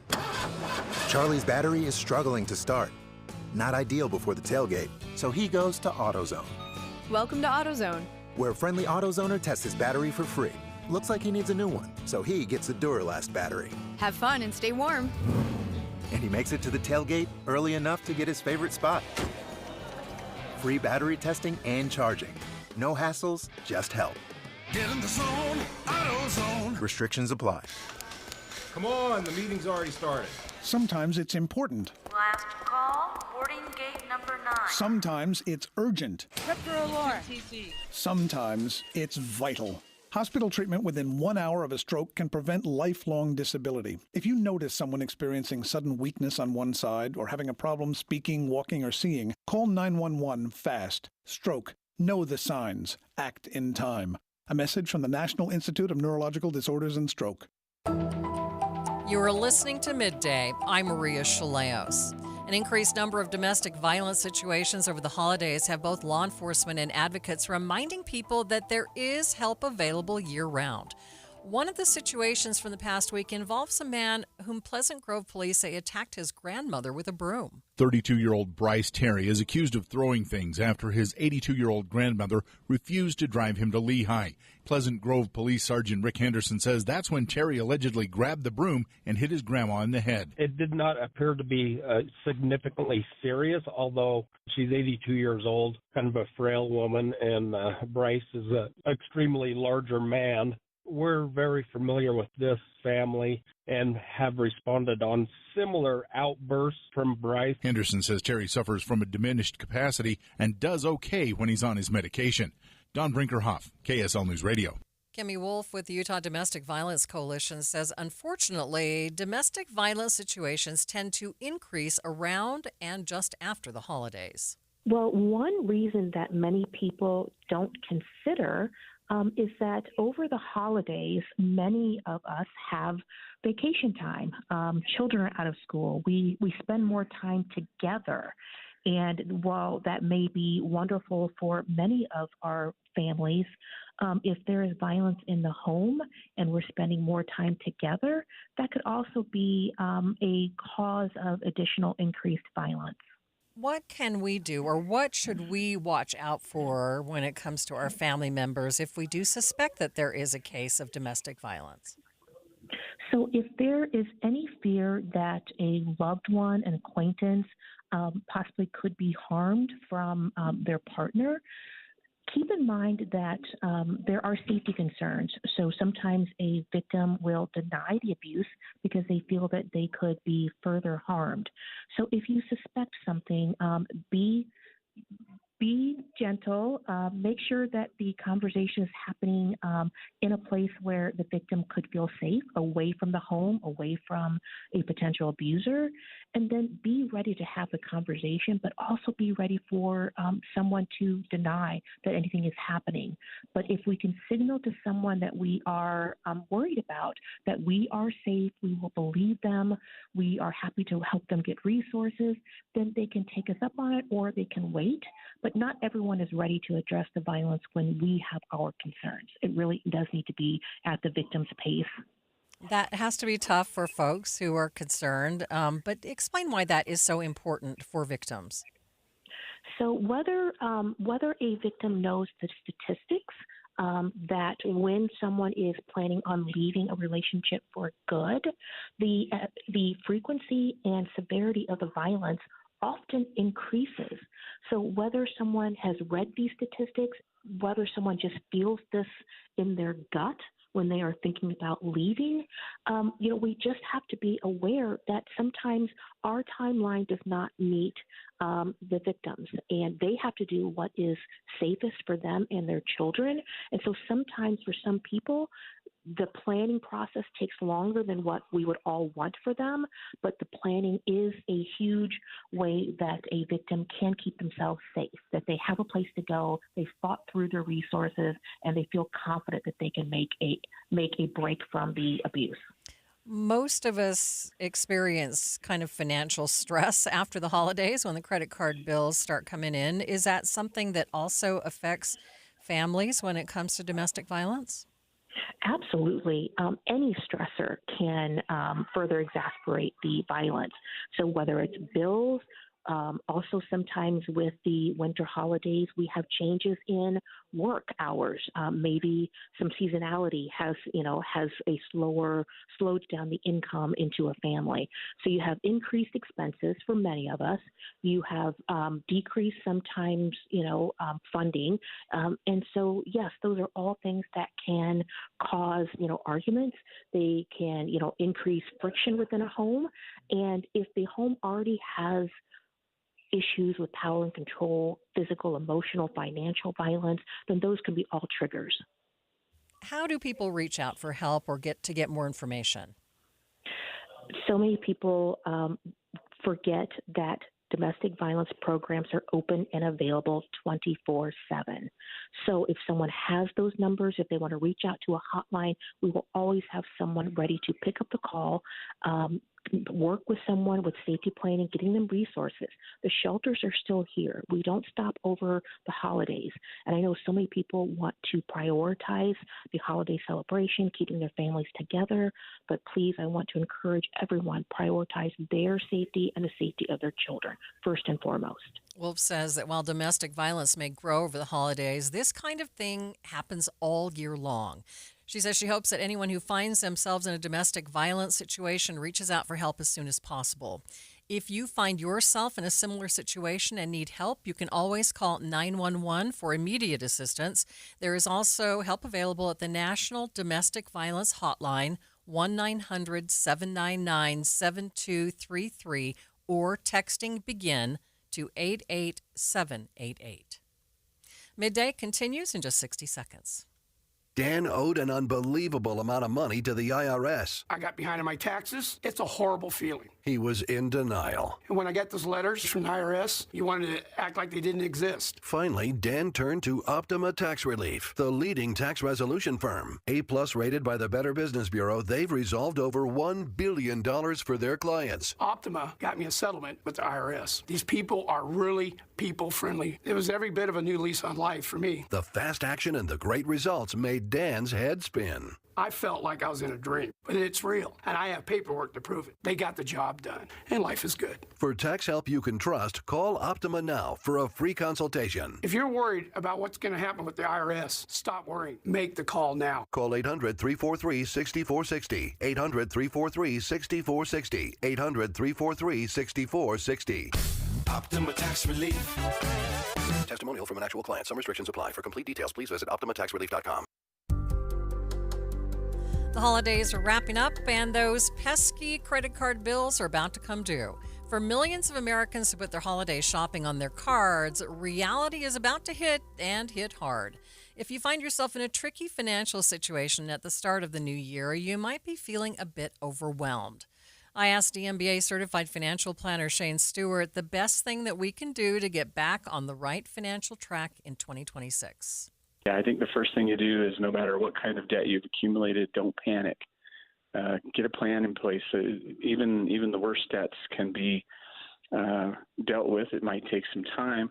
Charlie's battery is struggling to start. Not ideal before the tailgate, so he goes to AutoZone. Welcome to AutoZone, where friendly AutoZoner tests his battery for free. Looks like he needs a new one, so he gets a Duralast battery. Have fun and stay warm. And he makes it to the tailgate early enough to get his favorite spot. Free battery testing and charging. No hassles, just help. Get in the zone, AutoZone. Restrictions apply. Come on, the meeting's already started. Sometimes it's important. Last call, boarding gate number 9. Sometimes it's urgent. Trip for alarm. Sometimes it's vital. Hospital treatment within 1 hour of a stroke can prevent lifelong disability. If you notice someone experiencing sudden weakness on one side or having a problem speaking, walking, or seeing, call 911 fast. Stroke. Know the signs. Act in time. A message from the National Institute of Neurological Disorders and Stroke. You are listening to Midday. I'm Maria Shilaos. An increased number of domestic violence situations over the holidays have both law enforcement and advocates reminding people that there is help available year-round. One of the situations from the past week involves a man whom Pleasant Grove police say attacked his grandmother with a broom. 32-year-old Bryce Terry is accused of throwing things after his 82-year-old grandmother refused to drive him to Lehigh. Pleasant Grove Police Sergeant Rick Henderson says that's when Terry allegedly grabbed the broom and hit his grandma in the head. It did not appear to be significantly serious, although she's 82 years old, kind of a frail woman, and Bryce is an extremely larger man. We're very familiar with this family and have responded on similar outbursts from Bryce. Henderson says Terry suffers from a diminished capacity and does okay when he's on his medication. Don Brinkerhoff, KSL News Radio. Kimmy Wolf with the Utah Domestic Violence Coalition says, unfortunately, domestic violence situations tend to increase around and just after the holidays. Well, one reason that many people don't consider is that over the holidays, many of us have vacation time. Children are out of school. We spend more time together. And while that may be wonderful for many of our families, if there is violence in the home and we're spending more time together, that could also be a cause of additional increased violence. What can we do, or what should we watch out for when it comes to our family members if we do suspect that there is a case of domestic violence? So if there is any fear that a loved one, an acquaintance, possibly could be harmed from their partner, keep in mind that there are safety concerns. So sometimes a victim will deny the abuse because they feel that they could be further harmed. So if you suspect something, be gentle. Make sure that the conversation is happening in a place where the victim could feel safe, away from the home, away from a potential abuser. And then be ready to have the conversation, but also be ready for someone to deny that anything is happening. But if we can signal to someone that we are worried about, that we are safe, we will believe them, we are happy to help them get resources, then they can take us up on it or they can wait. But not everyone is ready to address the violence when we have our concerns. It really does need to be at the victim's pace. That has to be tough for folks who are concerned, but explain why that is so important for victims. So whether a victim knows the statistics that when someone is planning on leaving a relationship for good, the frequency and severity of the violence often increases. So whether someone has read these statistics, whether someone just feels this in their gut when they are thinking about leaving, we just have to be aware that sometimes our timeline does not meet the victims, and they have to do what is safest for them and their children. And so sometimes for some people, the planning process takes longer than what we would all want for them, but the planning is a huge way that a victim can keep themselves safe, that they have a place to go, they've thought through their resources, and they feel confident that they can make a break from the abuse. Most of us experience kind of financial stress after the holidays when the credit card bills start coming in. Is that something that also affects families when it comes to domestic violence? Absolutely. Any stressor can further exasperate the violence. So whether it's bills, also sometimes with the winter holidays, we have changes in work hours. Maybe some seasonality has slowed down the income into a family. So you have increased expenses for many of us. You have decreased sometimes, funding. And so, yes, those are all things that can cause, arguments. They can, increase friction within a home. And if the home already has issues with power and control, physical, emotional, financial violence, then those can be all triggers. How do people reach out for help or get more information? So many people forget that domestic violence programs are open and available 24/7. So if someone has those numbers, if they want to reach out to a hotline, we will always have someone ready to pick up the call, work with someone with safety planning, getting them resources. The shelters are still here. We don't stop over the holidays. And I know so many people want to prioritize the holiday celebration, keeping their families together. But please, I want to encourage everyone, prioritize their safety and the safety of their children first and foremost. Wolf says that while domestic violence may grow over the holidays, this kind of thing happens all year long. She says she hopes that anyone who finds themselves in a domestic violence situation reaches out for help as soon as possible. If you find yourself in a similar situation and need help, you can always call 911 for immediate assistance. There is also help available at the National Domestic Violence Hotline, 1-900-799-7233, or texting BEGIN to 88788. Midday continues in just 60 seconds. Dan owed an unbelievable amount of money to the IRS. I got behind on my taxes. It's a horrible feeling. He was in denial. And when I got those letters from the IRS, you wanted to act like they didn't exist. Finally, Dan turned to Optima Tax Relief, the leading tax resolution firm. A-plus rated by the Better Business Bureau, they've resolved over $1 billion for their clients. Optima got me a settlement with the IRS. These people are really people-friendly. It was every bit of a new lease on life for me. The fast action and the great results made Dan's head spin. I felt like I was in a dream, but it's real, and I have paperwork to prove it. They got the job done, and life is good. For tax help you can trust, call Optima now for a free consultation. If you're worried about what's going to happen with the IRS, stop worrying. Make the call now. Call 800-343-6460. 800-343-6460. 800-343-6460. Optima Tax Relief. Testimonial from an actual client. Some restrictions apply. For complete details, please visit OptimaTaxRelief.com. The holidays are wrapping up, and those pesky credit card bills are about to come due. For millions of Americans who put their holiday shopping on their cards, reality is about to hit, and hit hard. If you find yourself in a tricky financial situation at the start of the new year, you might be feeling a bit overwhelmed. I asked DMBA certified financial planner Shane Stewart the best thing that we can do to get back on the right financial track in 2026. Yeah, I think the first thing you do is no matter what kind of debt you've accumulated, don't panic. Get a plan in place. Even the worst debts can be dealt with. It might take some time,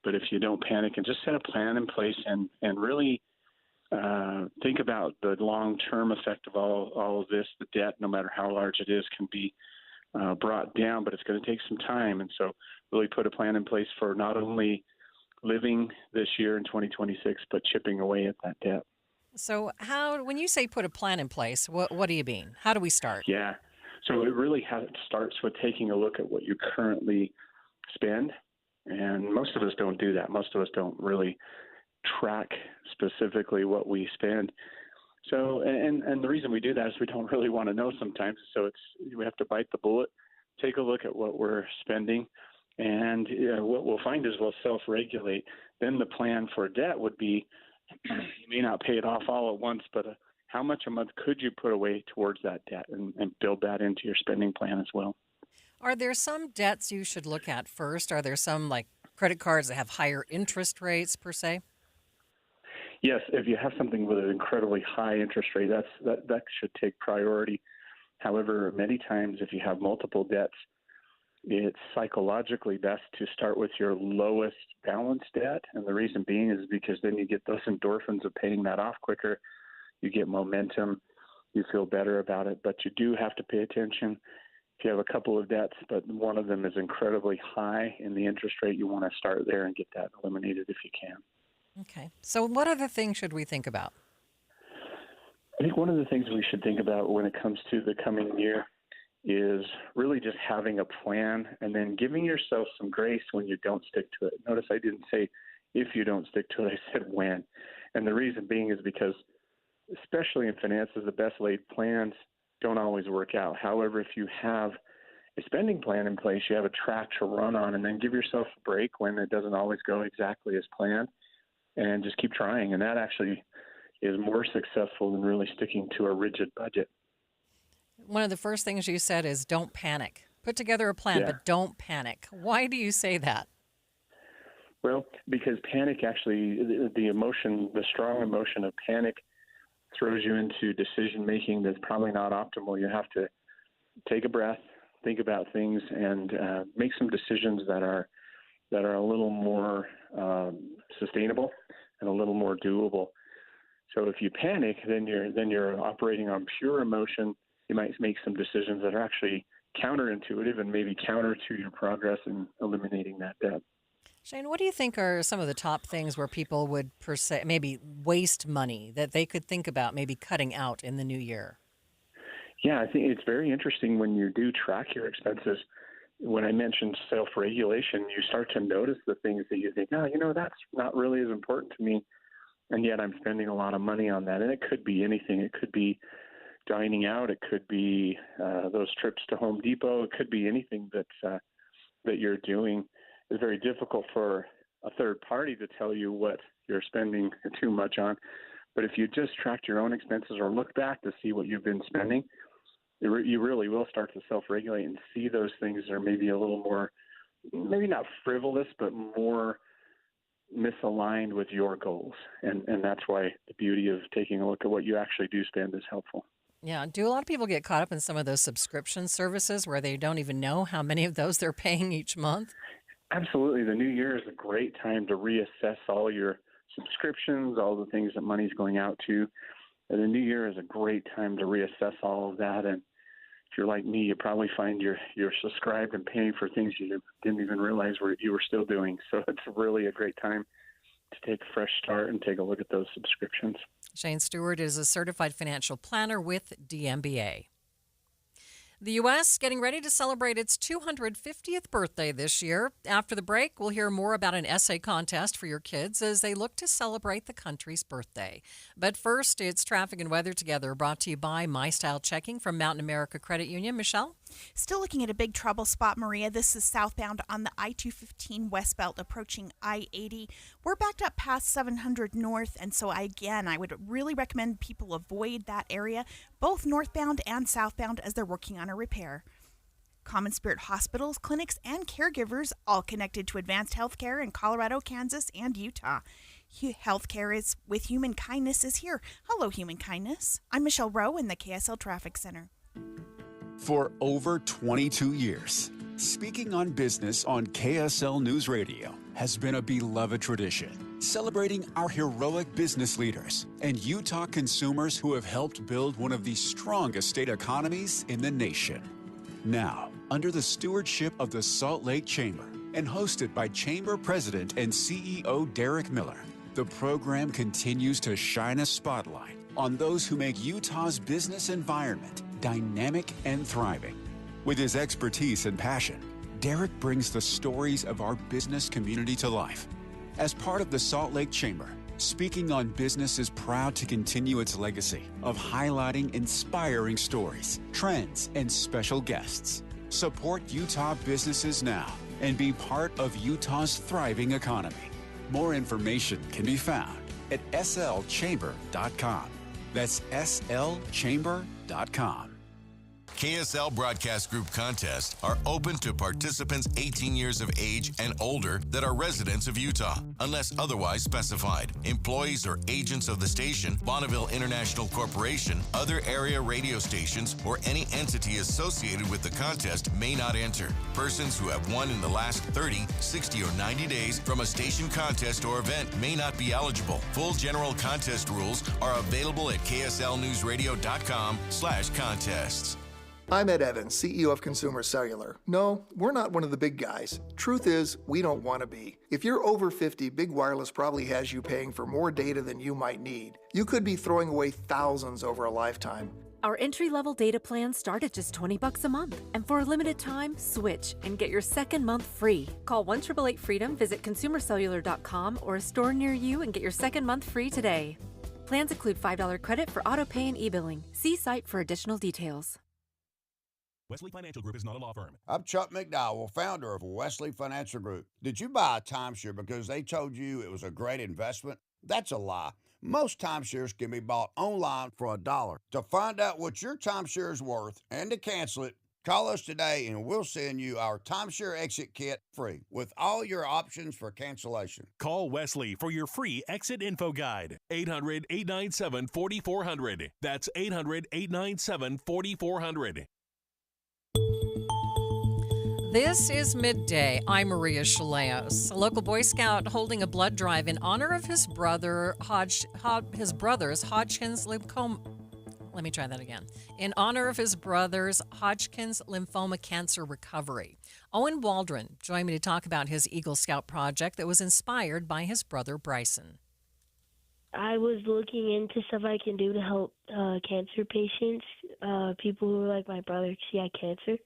but if you don't panic and just set a plan in place and really think about the long-term effect of all of this, the debt, no matter how large it is, can be brought down, but it's going to take some time. And so really put a plan in place for not only living this year in 2026, but chipping away at that debt. So when you say put a plan in place, what do you mean? How do we start? Yeah. So it really starts with taking a look at what you currently spend. And most of us don't do that. Most of us don't really track specifically what we spend. So, and the reason we do that is we don't really want to know sometimes. So we have to bite the bullet, take a look at what we're spending. And what we'll find is we'll self-regulate. Then the plan for debt would be, you may not pay it off all at once, but how much a month could you put away towards that debt and build that into your spending plan as well. Are there some debts you should look at first? Are there some like credit cards that have higher interest rates per se? Yes, if you have something with an incredibly high interest rate, that should take priority. However, many times if you have multiple debts, it's psychologically best to start with your lowest balance debt. And the reason being is because then you get those endorphins of paying that off quicker. You get momentum. You feel better about it. But you do have to pay attention. If you have a couple of debts, but one of them is incredibly high in the interest rate, you want to start there and get that eliminated if you can. Okay. So what other things should we think about? I think one of the things we should think about when it comes to the coming year is really just having a plan and then giving yourself some grace when you don't stick to it. Notice I didn't say if you don't stick to it, I said when. And the reason being is because, especially in finances, the best laid plans don't always work out. However, if you have a spending plan in place, you have a track to run on, and then give yourself a break when it doesn't always go exactly as planned, and just keep trying. And that actually is more successful than really sticking to a rigid budget. One of the first things you said is don't panic. Put together a plan, but don't panic. Why do you say that? Well, because panic actually, the strong emotion of panic throws you into decision making that's probably not optimal. You have to take a breath, think about things, and make some decisions that are a little more sustainable and a little more doable. So if you panic, then you're operating on pure emotion. You might make some decisions that are actually counterintuitive and maybe counter to your progress in eliminating that debt. Shane, what do you think are some of the top things where people would maybe waste money that they could think about maybe cutting out in the new year? Yeah, I think it's very interesting when you do track your expenses. When I mentioned self-regulation, you start to notice the things that you think, that's not really as important to me, and yet I'm spending a lot of money on that. And it could be anything. It could be dining out. It could be those trips to Home Depot. It could be anything that you're doing. It's very difficult for a third party to tell you what you're spending too much on. But if you just track your own expenses or look back to see what you've been spending, you really will start to self-regulate and see those things that are maybe a little more, maybe not frivolous, but more misaligned with your goals. And that's why the beauty of taking a look at what you actually do spend is helpful. Yeah. Do a lot of people get caught up in some of those subscription services where they don't even know how many of those they're paying each month? Absolutely. The new year is a great time to reassess all your subscriptions, all the things that money's going out to. And the new year is a great time to reassess all of that. And if you're like me, you probably find you're subscribed and paying for things you didn't even realize you were still doing. So it's really a great time to take a fresh start and take a look at those subscriptions. Shane Stewart is a certified financial planner with DMBA. The U.S. getting ready to celebrate its 250th birthday this year. After the break, we'll hear more about an essay contest for your kids as they look to celebrate the country's birthday. But first, it's traffic and weather together, brought to you by My Style Checking from Mountain America Credit Union. Michelle? Still looking at a big trouble spot, Maria. This is southbound on the I-215 westbound approaching I-80. We're backed up past 700 north, and so I would really recommend people avoid that area, both northbound and southbound, as they're working on a repair. Common Spirit hospitals, clinics, and caregivers all connected to advanced healthcare in Colorado, Kansas, and Utah. Healthcare is with Human Kindness is here. Hello, Human Kindness. I'm Michelle Rowe in the KSL Traffic Center. For over 22 years, speaking on business on KSL News Radio has been a beloved tradition, celebrating our heroic business leaders and Utah consumers who have helped build one of the strongest state economies in the nation. Now, under the stewardship of the Salt Lake Chamber and hosted by Chamber President and CEO Derek Miller, the program continues to shine a spotlight on those who make Utah's business environment dynamic and thriving. With his expertise and passion, Derek brings the stories of our business community to life. As part of the Salt Lake Chamber, Speaking on Business is proud to continue its legacy of highlighting inspiring stories, trends, and special guests. Support Utah businesses now and be part of Utah's thriving economy. More information can be found at slchamber.com. That's slchamber.com. KSL Broadcast Group contests are open to participants 18 years of age and older that are residents of Utah, unless otherwise specified. Employees or agents of the station, Bonneville International Corporation, other area radio stations, or any entity associated with the contest may not enter. Persons who have won in the last 30, 60, or 90 days from a station contest or event may not be eligible. Full general contest rules are available at kslnewsradio.com/contests. I'm Ed Evans, CEO of Consumer Cellular. No, we're not one of the big guys. Truth is, we don't want to be. If you're over 50, Big Wireless probably has you paying for more data than you might need. You could be throwing away thousands over a lifetime. Our entry-level data plans start at just $20 a month. And for a limited time, switch and get your second month free. Call 1-888-FREEDOM, visit consumercellular.com or a store near you and get your second month free today. Plans include $5 credit for auto pay and e-billing. See site for additional details. Wesley Financial Group is not a law firm. I'm Chuck McDowell, founder of Wesley Financial Group. Did you buy a timeshare because they told you it was a great investment? That's a lie. Most timeshares can be bought online for $1. To find out what your timeshare is worth and to cancel it, call us today and we'll send you our timeshare exit kit free with all your options for cancellation. Call Wesley for your free exit info guide. 800-897-4400. That's 800-897-4400. This is Midday. I'm Maria Shilaos. A local Boy Scout holding a blood drive in honor of his brother's Hodgkin's lymphoma. Let me try that again. In honor of his brother's Hodgkin's lymphoma cancer recovery. Owen Waldron joined me to talk about his Eagle Scout project that was inspired by his brother Bryson. I was looking into stuff I can do to help cancer patients, people who are like my brother because he had cancer.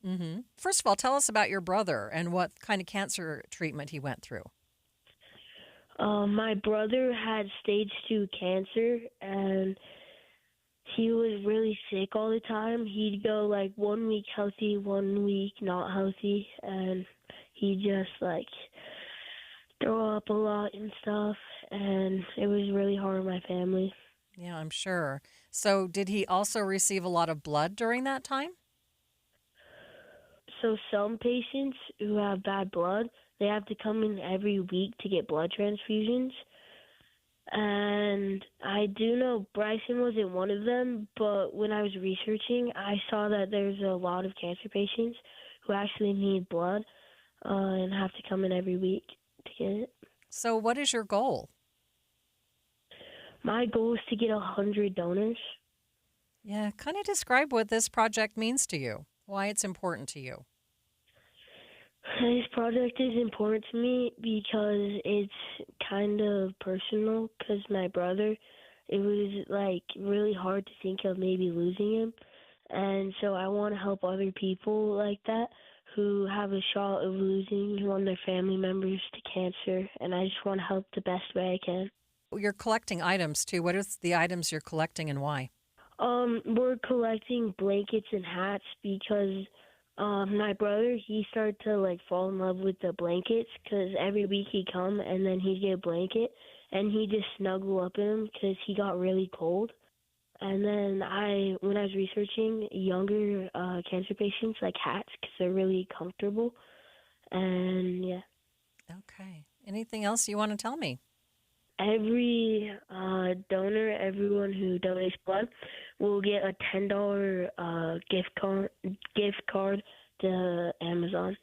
Mm-hmm. First of all, tell us about your brother and what kind of cancer treatment he went through. My brother had stage 2 cancer, and he was really sick all the time. He'd go like 1 week healthy, 1 week not healthy, and he just like throw up a lot and stuff, and it was really hard on my family. Yeah, I'm sure. So did he also receive a lot of blood during that time? So some patients who have bad blood, they have to come in every week to get blood transfusions. And I do know Bryson wasn't one of them, but when I was researching, I saw that there's a lot of cancer patients who actually need blood and have to come in every week to get it. So what is your goal? My goal is to get 100 donors. Yeah, kind of describe what this project means to you, why it's important to you. This project is important to me because it's kind of personal, because my brother, it was like really hard to think of maybe losing him. And so I want to help other people like that who have a shot of losing one of their family members to cancer. And I just want to help the best way I can. You're collecting items too. What are the items you're collecting and why? We're collecting blankets and hats because my brother, he started to like fall in love with the blankets because every week he'd come and then he'd get a blanket and he'd just snuggle up in him because he got really cold. And then when I was researching younger cancer patients, like hats because they're really comfortable. And yeah. Okay. Anything else you want to tell me? Every donor, everyone who donates blood, will get a $10 gift card to Amazon.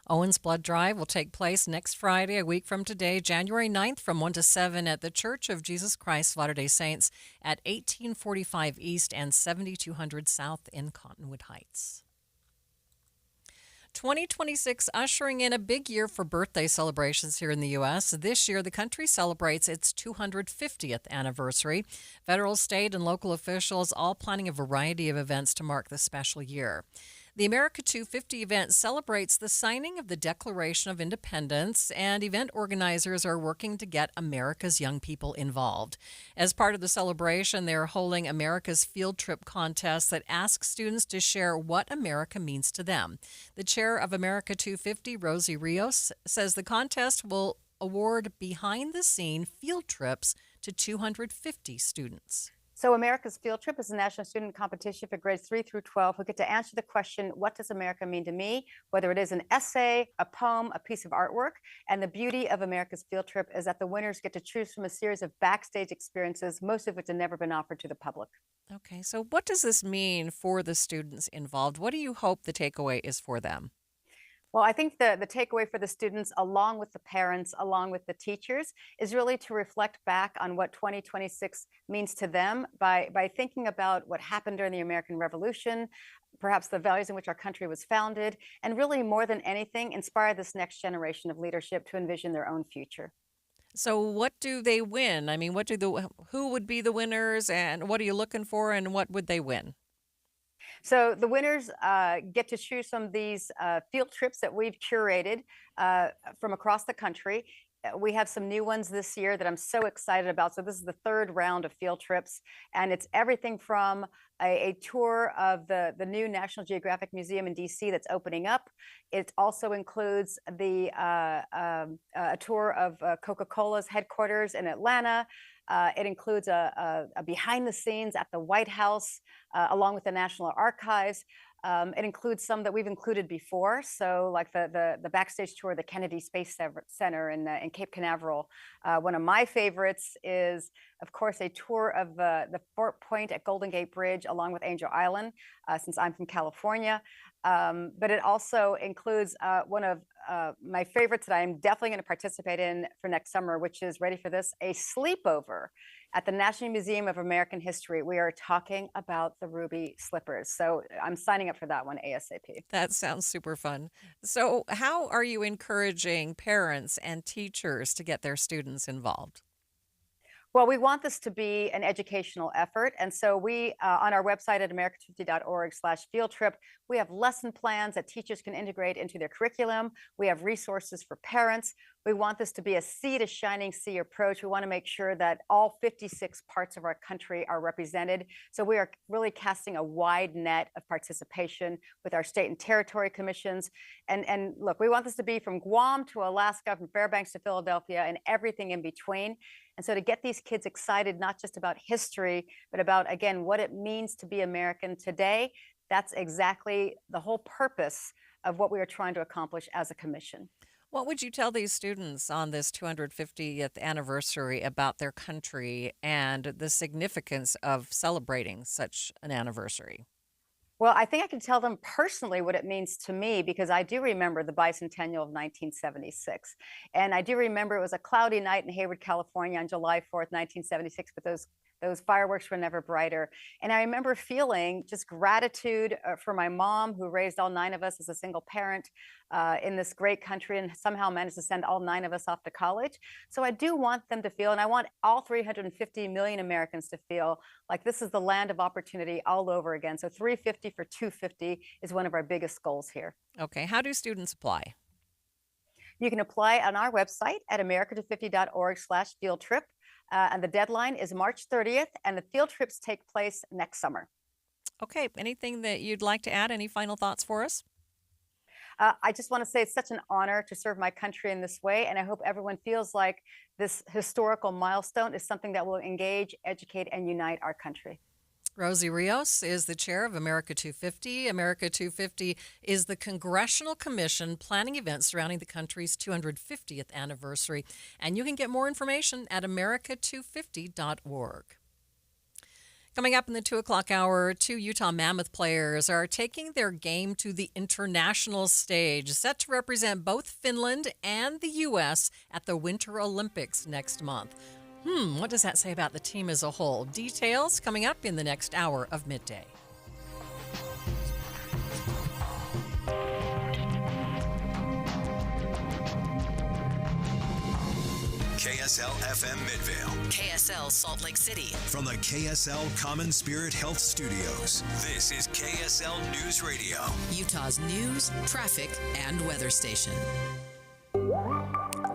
Owen's Blood Drive will take place next Friday, a week from today, January 9th, from 1 to 7 at the Church of Jesus Christ Latter-day Saints at 1845 East and 7200 South in Cottonwood Heights. 2026 ushering in a big year for birthday celebrations here in the U.S. This year, the country celebrates its 250th anniversary. Federal, state, and local officials all planning a variety of events to mark the special year. The America 250 event celebrates the signing of the Declaration of Independence, and event organizers are working to get America's young people involved. As part of the celebration, they're holding America's Field Trip contest that asks students to share what America means to them. The chair of America 250, Rosie Rios, says the contest will award behind-the-scene field trips to 250 students. So America's Field Trip is a national student competition for grades 3 through 12 who get to answer the question, what does America mean to me? Whether it is an essay, a poem, a piece of artwork. And the beauty of America's Field Trip is that the winners get to choose from a series of backstage experiences, most of which have never been offered to the public. Okay, so what does this mean for the students involved? What do you hope the takeaway is for them? Well, I think the takeaway for the students, along with the parents, along with the teachers, is really to reflect back on what 2026 means to them by thinking about what happened during the American Revolution, perhaps the values in which our country was founded, and really more than anything, inspire this next generation of leadership to envision their own future. So what do they win? I mean, who would be the winners, and what are you looking for, and what would they win? So the winners get to choose some of these field trips that we've curated from across the country. We have some new ones this year that I'm so excited about. So this is the third round of field trips, and it's everything from a tour of the new National Geographic Museum in DC that's opening up. It also includes a tour of Coca-Cola's headquarters in Atlanta. It includes a behind the scenes at the White House, along with the National Archives. It includes some that we've included before, so like the backstage tour of the Kennedy Space Center in Cape Canaveral. One of my favorites is, of course, a tour of the Fort Point at Golden Gate Bridge along with Angel Island, since I'm from California. But it also includes one of my favorites that I'm definitely going to participate in for next summer, which is, ready for this, a sleepover at the National Museum of American History. We are talking about the ruby slippers. So I'm signing up for that one ASAP. That sounds super fun. So how are you encouraging parents and teachers to get their students involved? Well, we want this to be an educational effort. And so we, on our website at america250.org/field trip, we have lesson plans that teachers can integrate into their curriculum. We have resources for parents. We want this to be a sea to shining sea approach. We want to make sure that all 56 parts of our country are represented. So we are really casting a wide net of participation with our state and territory commissions. And look, we want this to be from Guam to Alaska, from Fairbanks to Philadelphia, and everything in between. And so to get these kids excited, not just about history, but about, again, what it means to be American today, that's exactly the whole purpose of what we are trying to accomplish as a commission. What would you tell these students on this 250th anniversary about their country and the significance of celebrating such an anniversary? Well, I think I can tell them personally what it means to me, because I do remember the bicentennial of 1976. And I do remember it was a cloudy night in Hayward, California on July 4th, 1976, but those fireworks were never brighter. And I remember feeling just gratitude for my mom, who raised all 9 of us as a single parent in this great country and somehow managed to send all 9 of us off to college. So I do want them to feel, and I want all 350 million Americans to feel like this is the land of opportunity all over again. So 350 for 250 is one of our biggest goals here. Okay. How do students apply? You can apply on our website at america250.org/field trip. And the deadline is March 30th, and the field trips take place next summer. Okay. Anything that you'd like to add? Any final thoughts for us? I just want to say it's such an honor to serve my country in this way, and I hope everyone feels like this historical milestone is something that will engage, educate, and unite our country. Rosie Rios is the chair of America 250. America 250 is the congressional commission planning events surrounding the country's 250th anniversary. And you can get more information at america250.org. Coming up in the 2 o'clock hour, 2 Utah Mammoth players are taking their game to the international stage, set to represent both Finland and the U.S. at the Winter Olympics next month. What does that say about the team as a whole? Details coming up in the next hour of Midday. KSL FM Midvale. KSL Salt Lake City. From the KSL Common Spirit Health Studios, this is KSL News Radio. Utah's news, traffic, and weather station.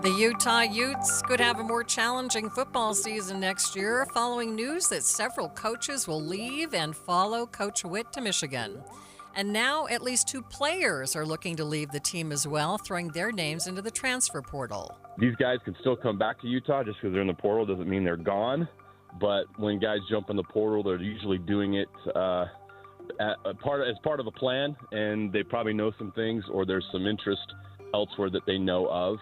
The Utah Utes could have a more challenging football season next year following news that several coaches will leave and follow Coach Witt to Michigan. And now at least 2 players are looking to leave the team as well, throwing their names into the transfer portal. These guys can still come back to Utah. Just because they're in the portal doesn't mean they're gone. But when guys jump in the portal, they're usually doing it as part of a plan, and they probably know some things, or there's some interest elsewhere that they know of.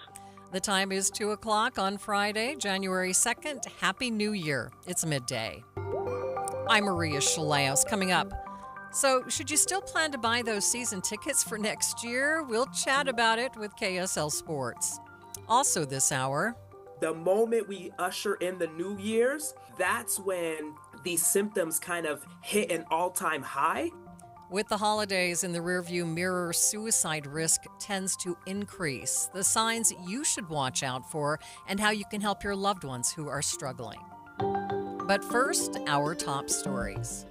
The time is 2 o'clock on Friday, January 2nd. Happy New Year. It's Midday. I'm Maria Shilaos. Coming up. So, should you still plan to buy those season tickets for next year? We'll chat about it with KSL Sports. Also this hour, the moment we usher in the New Year's, that's when these symptoms kind of hit an all-time high. With the holidays in the rearview mirror, suicide risk tends to increase. The signs you should watch out for and how you can help your loved ones who are struggling. But first, our top stories.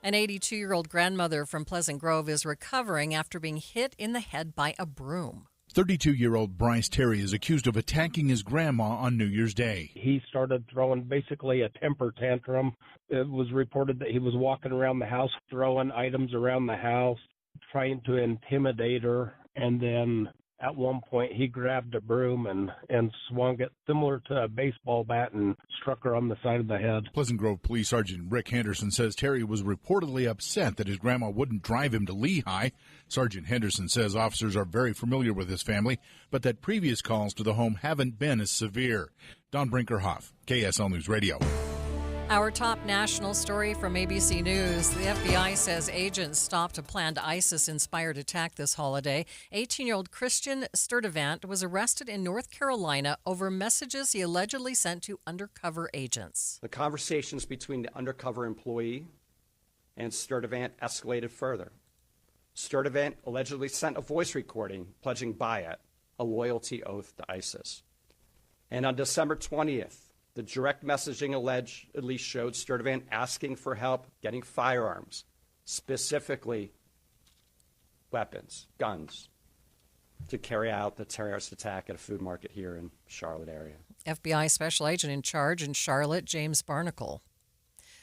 An 82-year-old grandmother from Pleasant Grove is recovering after being hit in the head by a broom. 32-year-old Bryce Terry is accused of attacking his grandma on New Year's Day. He started throwing basically a temper tantrum. It was reported that he was walking around the house, throwing items around the house, trying to intimidate her, and then At one point, he grabbed a broom and swung it similar to a baseball bat and struck her on the side of the head. Pleasant Grove Police Sergeant Rick Henderson says Terry was reportedly upset that his grandma wouldn't drive him to Lehigh. Sergeant Henderson says officers are very familiar with his family, but that previous calls to the home haven't been as severe. Don Brinkerhoff, KSL News Radio. Our top national story from ABC News. The FBI says agents stopped a planned ISIS-inspired attack this holiday. 18-year-old Christian Sturdivant was arrested in North Carolina over messages he allegedly sent to undercover agents. The conversations between the undercover employee and Sturdivant escalated further. Sturdivant allegedly sent a voice recording pledging Bayat a loyalty oath to ISIS. And on December 20th, the direct messaging allegedly showed Sturdivant asking for help getting firearms, specifically weapons, guns, to carry out the terrorist attack at a food market here in Charlotte area. FBI Special Agent in charge in Charlotte, James Barnacle.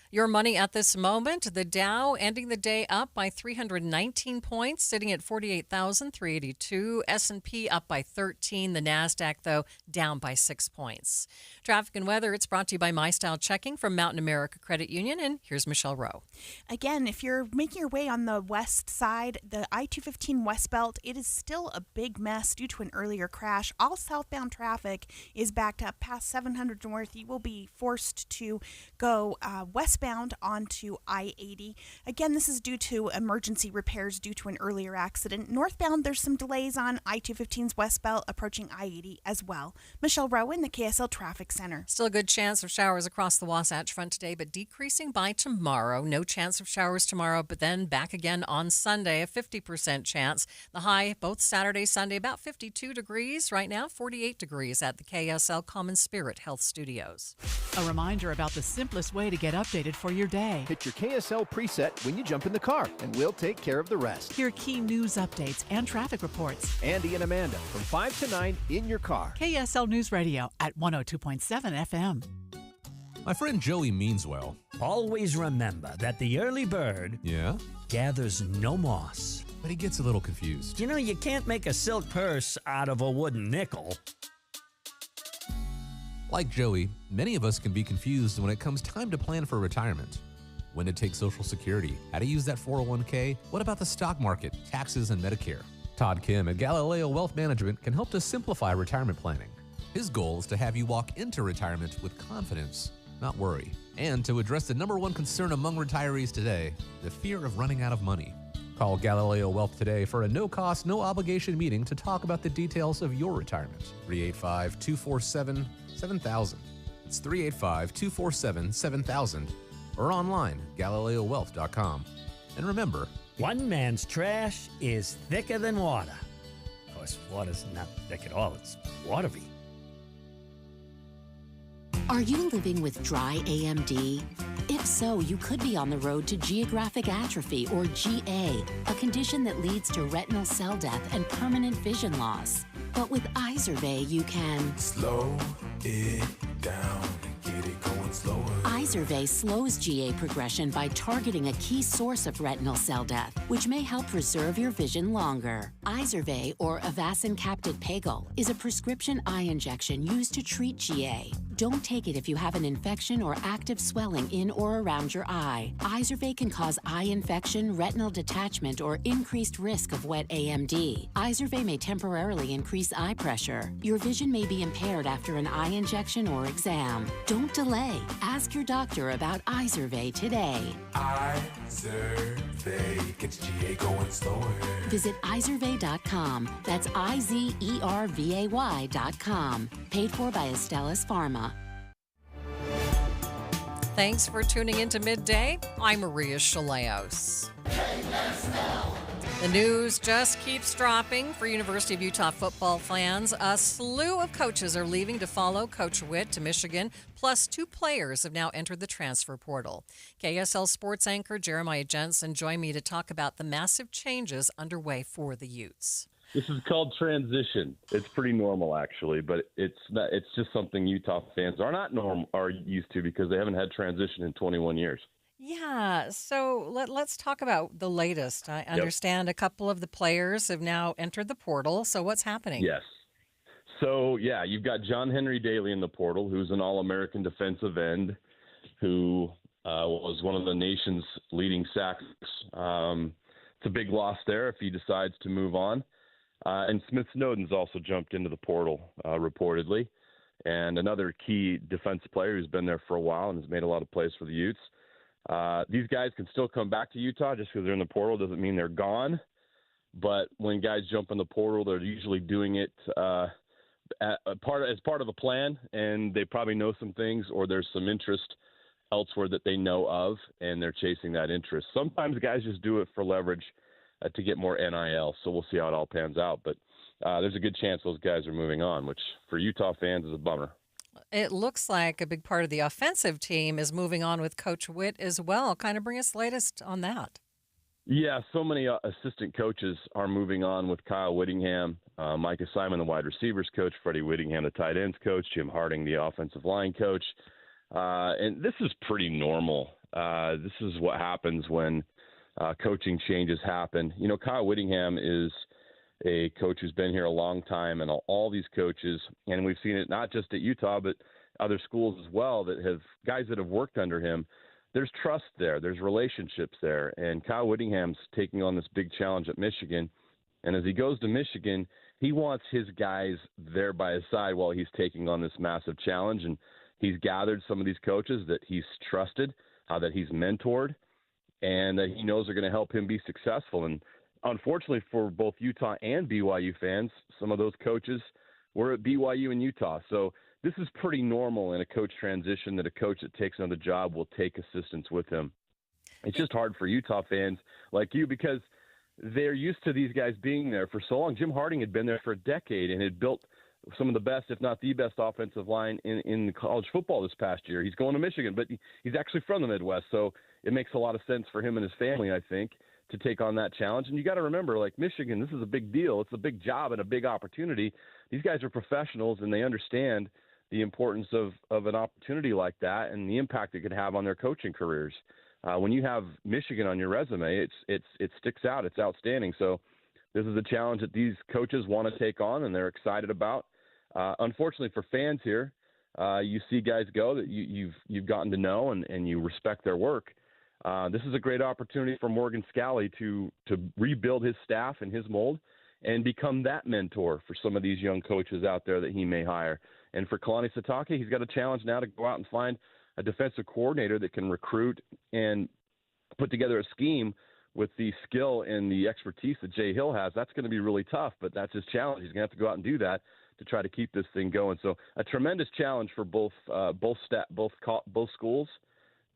Your money at this moment, the Dow ending the day up by 319 points, sitting at 48,382. S&P up by 13. The NASDAQ, though, down by 6 points. Traffic and weather, it's brought to you by My Style Checking from Mountain America Credit Union. And here's Michelle Rowe. Again, if you're making your way on the west side, the I-215 westbelt, it is still a big mess due to an earlier crash. All southbound traffic is backed up past 700 North. You will be forced to go westbound onto I-80. Again, this is due to emergency repairs due to an earlier accident. Northbound, there's some delays on I-215's westbelt approaching I-80 as well. Michelle Rowan, the KSL Traffic Center. Still a good chance of showers across the Wasatch Front today, but decreasing by tomorrow. No chance of showers tomorrow, but then back again on Sunday, a 50% chance. The high both Saturday, Sunday, about 52 degrees. Right now, 48 degrees at the KSL Common Spirit Health Studios. A reminder about the simplest way to get updated for your day. Hit your KSL preset when you jump in the car, and we'll take care of the rest. Hear key news updates and traffic reports. Andy and Amanda from 5 to 9 in your car. KSL News Radio at 102.7 FM. My friend Joey means well. Always remember that the early bird gathers no moss. But he gets a little confused. You know, you can't make a silk purse out of a wooden nickel. Like Joey, many of us can be confused when it comes time to plan for retirement. When to take Social Security, how to use that 401k, what about the stock market, taxes, and Medicare? Todd Kim at Galileo Wealth Management can help to simplify retirement planning. His goal is to have you walk into retirement with confidence, not worry, and to address the number one concern among retirees today, the fear of running out of money. Call Galileo Wealth today for a no-cost, no-obligation meeting to talk about the details of your retirement. 385-247-7000. It's 385-247-7000 or online, GalileoWealth.com. And remember, one man's trash is thicker than water. Of course, water's not thick at all. It's watery. Are you living with dry AMD? If so, you could be on the road to geographic atrophy, or GA, a condition that leads to retinal cell death and permanent vision loss. But with Izervay, you can slow it down and get it going slower. Izervay slows GA progression by targeting a key source of retinal cell death, which may help preserve your vision longer. Izervay, or Avastin Captid Pagel, is a prescription eye injection used to treat GA. Don't take it if you have an infection or active swelling in or around your eye. Izervay can cause eye infection, retinal detachment, or increased risk of wet AMD. Izervay may temporarily increase eye pressure. Your vision may be impaired after an eye injection or exam. Don't delay. Ask your doctor about Izervay today. Izervay gets GA going slower. Visit Izervay.com. That's IZERVAY.com. Paid for by Astellas Pharma. Thanks for tuning in to Midday. I'm Maria Shilaos. The news just keeps dropping for University of Utah football fans. A slew of coaches are leaving to follow Coach Witt to Michigan, plus 2 players have now entered the transfer portal. KSL sports anchor Jeremiah Jensen joined me to talk about the massive changes underway for the Utes. This is called transition. It's pretty normal, actually, but it's not. It's just something Utah fans are used to because they haven't had transition in 21 years. Yeah, so let's talk about the latest. I understand a couple of the players have now entered the portal. So what's happening? Yes. So, yeah, you've got John Henry Daly in the portal, who's an All-American defensive end, who was one of the nation's leading sacks. It's a big loss there if he decides to move on. And Smith Snowden's also jumped into the portal, reportedly. And another key defensive player who's been there for a while and has made a lot of plays for the Utes. These guys can still come back to Utah. Just because they're in the portal doesn't mean they're gone. But when guys jump in the portal, they're usually doing it as part of a plan, and they probably know some things, or there's some interest elsewhere that they know of, and they're chasing that interest. Sometimes guys just do it for leverage to get more NIL, so we'll see how it all pans out. But there's a good chance those guys are moving on, which for Utah fans is a bummer. It looks like a big part of the offensive team is moving on with Coach Witt as well. Kind of bring us latest on that. Yeah, so many assistant coaches are moving on with Kyle Whittingham, Micah Simon, the wide receivers coach, Freddie Whittingham, the tight ends coach, Jim Harding, the offensive line coach. And this is pretty normal. This is what happens when coaching changes happen. You know, Kyle Whittingham is a coach who's been here a long time, and all these coaches, and we've seen it not just at Utah, but other schools as well, that have guys that have worked under him. There's trust there. There's relationships there. And Kyle Whittingham's taking on this big challenge at Michigan. And as he goes to Michigan, he wants his guys there by his side while he's taking on this massive challenge. And he's gathered some of these coaches that he's trusted, that he's mentored, and that he knows are going to help him be successful. And unfortunately for both Utah and BYU fans, some of those coaches were at BYU and Utah. So this is pretty normal in a coach transition, that a coach that takes another job will take assistance with him. It's just hard for Utah fans like you because they're used to these guys being there for so long. Jim Harding had been there for a decade and had built some of the best, if not the best, offensive line in college football this past year. He's going to Michigan, but he's actually from the Midwest, so it makes a lot of sense for him and his family, I think, to take on that challenge. And you got to remember, like Michigan, this is a big deal. It's a big job and a big opportunity. These guys are professionals, and they understand the importance of an opportunity like that and the impact it could have on their coaching careers. When you have Michigan on your resume, it sticks out. It's outstanding. So this is a challenge that these coaches want to take on, and they're excited about. Unfortunately for fans here, you see guys go that you've gotten to know and you respect their work. This is a great opportunity for Morgan Scalley to rebuild his staff and his mold and become that mentor for some of these young coaches out there that he may hire. And for Kalani Sitake, he's got a challenge now to go out and find a defensive coordinator that can recruit and put together a scheme with the skill and the expertise that Jay Hill has. That's going to be really tough, but that's his challenge. He's going to have to go out and do that to try to keep this thing going. So a tremendous challenge for both schools.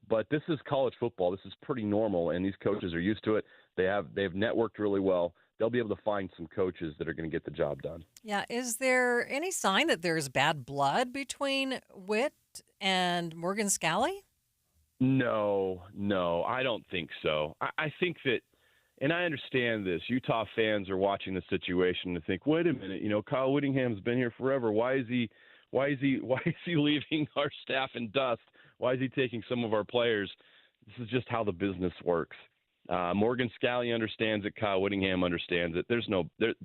But this is college football. This is pretty normal, and these coaches are used to it. They've networked really well. They'll be able to find some coaches that are going to get the job done. Yeah. Is there any sign that there's bad blood between Witt and Morgan Scalley? No, I don't think so. I think that, and I understand this, Utah fans are watching the situation and think, wait a minute, Kyle Whittingham's been here forever. Why is he leaving our staff in dust? Why is he taking some of our players? This is just how the business works. Morgan Scalley understands it. Kyle Whittingham understands it.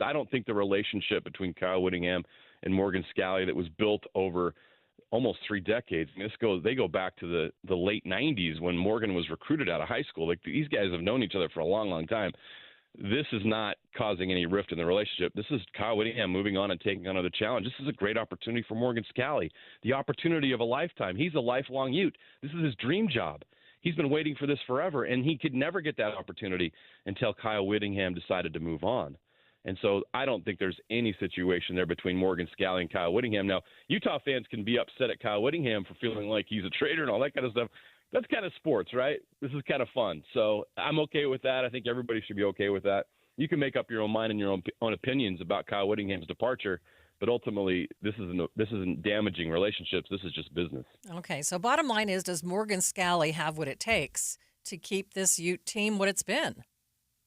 I don't think the relationship between Kyle Whittingham and Morgan Scalley that was built over almost 3 decades. They go back to the late 90s when Morgan was recruited out of high school. Like, these guys have known each other for a long, long time. This is not causing any rift in the relationship. This is Kyle Whittingham moving on and taking on another challenge. This is a great opportunity for Morgan Scalley, the opportunity of a lifetime. He's a lifelong Ute. This is his dream job. He's been waiting for this forever, and he could never get that opportunity until Kyle Whittingham decided to move on. And so I don't think there's any situation there between Morgan Scalley and Kyle Whittingham. Now, Utah fans can be upset at Kyle Whittingham for feeling like he's a traitor and all that kind of stuff. That's kind of sports, right? This is kind of fun. So I'm okay with that. I think everybody should be okay with that. You can make up your own mind and your own opinions about Kyle Whittingham's departure, but ultimately this isn't damaging relationships. This is just business. Okay, so bottom line is, does Morgan Scalley have what it takes to keep this Ute team what it's been?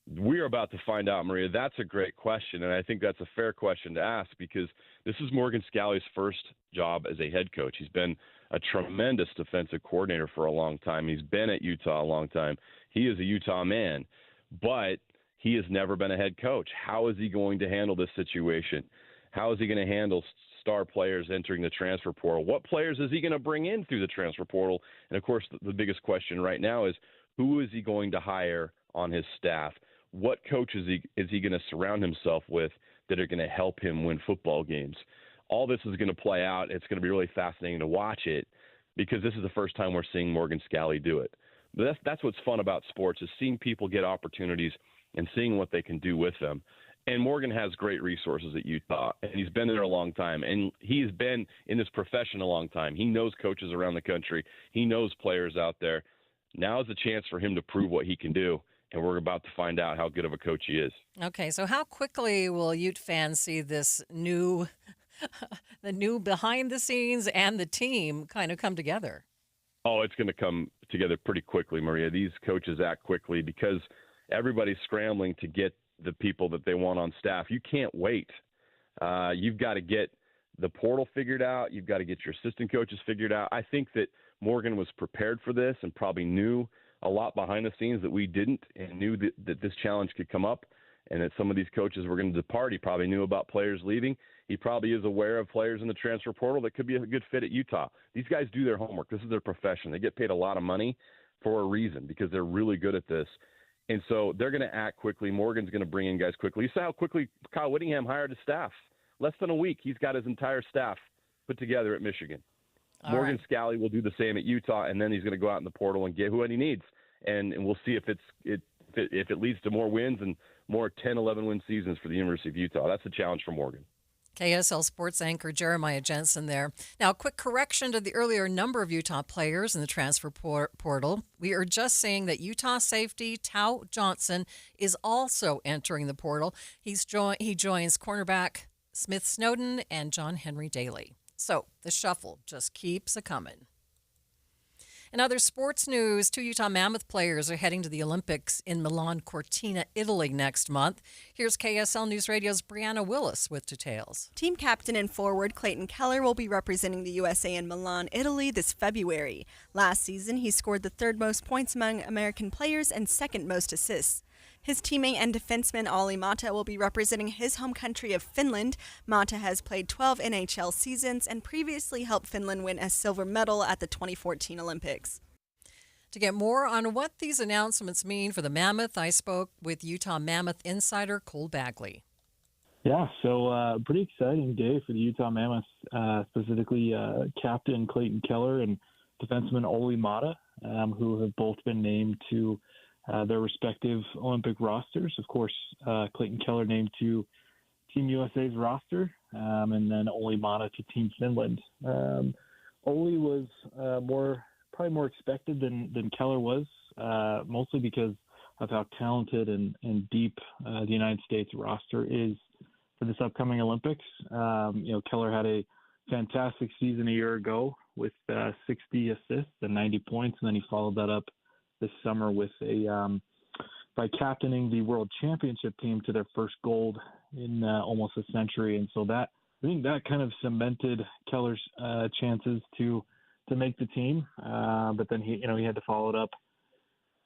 We are about to find out, Maria. That's a great question, and I think that's a fair question to ask because this is Morgan Scalley's first job as a head coach. He's been a tremendous defensive coordinator for a long time. He's been at Utah a long time. He is a Utah man, but he has never been a head coach. How is he going to handle this situation? How is he going to handle star players entering the transfer portal? What players is he going to bring in through the transfer portal? And, of course, the biggest question right now is who is he going to hire on his staff? What coaches is he going to surround himself with that are going to help him win football games? All this is going to play out. It's going to be really fascinating to watch it because this is the first time we're seeing Morgan Scalley do it. But that's what's fun about sports is seeing people get opportunities and seeing what they can do with them. And Morgan has great resources at Utah, and he's been there a long time, and he's been in this profession a long time. He knows coaches around the country. He knows players out there. Now is a chance for him to prove what he can do. And we're about to find out how good of a coach he is. Okay, so how quickly will Ute fans see this new, the new behind the scenes and the team kind of come together? Oh, it's going to come together pretty quickly, Maria. These coaches act quickly because everybody's scrambling to get the people that they want on staff. You can't wait. You've got to get the portal figured out. You've got to get your assistant coaches figured out. I think that Morgan was prepared for this and probably knew a lot behind the scenes that we didn't and knew that this challenge could come up and that some of these coaches were going to depart. He probably knew about players leaving. He probably is aware of players in the transfer portal that could be a good fit at Utah. These guys do their homework. This is their profession. They get paid a lot of money for a reason because they're really good at this. And so they're going to act quickly. Morgan's going to bring in guys quickly. You saw how quickly Kyle Whittingham hired his staff. Less than a week, he's got his entire staff put together at Michigan. Morgan Scalley will do the same at Utah, and then he's going to go out in the portal and get who he needs. And we'll see if it leads to more wins and more 10, 11-win seasons for the University of Utah. That's the challenge for Morgan. KSL sports anchor Jeremiah Jensen there. Now, a quick correction to the earlier number of Utah players in the transfer portal. We are just saying that Utah safety Tao Johnson is also entering the portal. He joins cornerback Smith Snowden and John Henry Daly. So the shuffle just keeps a-coming. In other sports news, 2 Utah Mammoth players are heading to the Olympics in Milan Cortina, Italy next month. Here's KSL News Radio's Brianna Willis with details. Team captain and forward Clayton Keller will be representing the USA in Milan, Italy this February. Last season, he scored the 3rd most points among American players and 2nd most assists. His teammate and defenseman Olli Mata will be representing his home country of Finland. Mata has played 12 NHL seasons and previously helped Finland win a silver medal at the 2014 Olympics. To get more on what these announcements mean for the Mammoth, I spoke with Utah Mammoth insider Cole Bagley. Yeah, so pretty exciting day for the Utah Mammoth, specifically Captain Clayton Keller and defenseman Olli Mata, who have both been named to their respective Olympic rosters. Of course, Clayton Keller named to Team USA's roster, and then Olli Mata to Team Finland. Olli was probably more expected than Keller was, mostly because of how talented and deep the United States roster is for this upcoming Olympics. Keller had a fantastic season a year ago with 60 assists and 90 points, and then he followed that up this summer with by captaining the World Championship team to their first gold in almost a century. And so I think that kind of cemented Keller's chances to make the team. But then he had to follow it up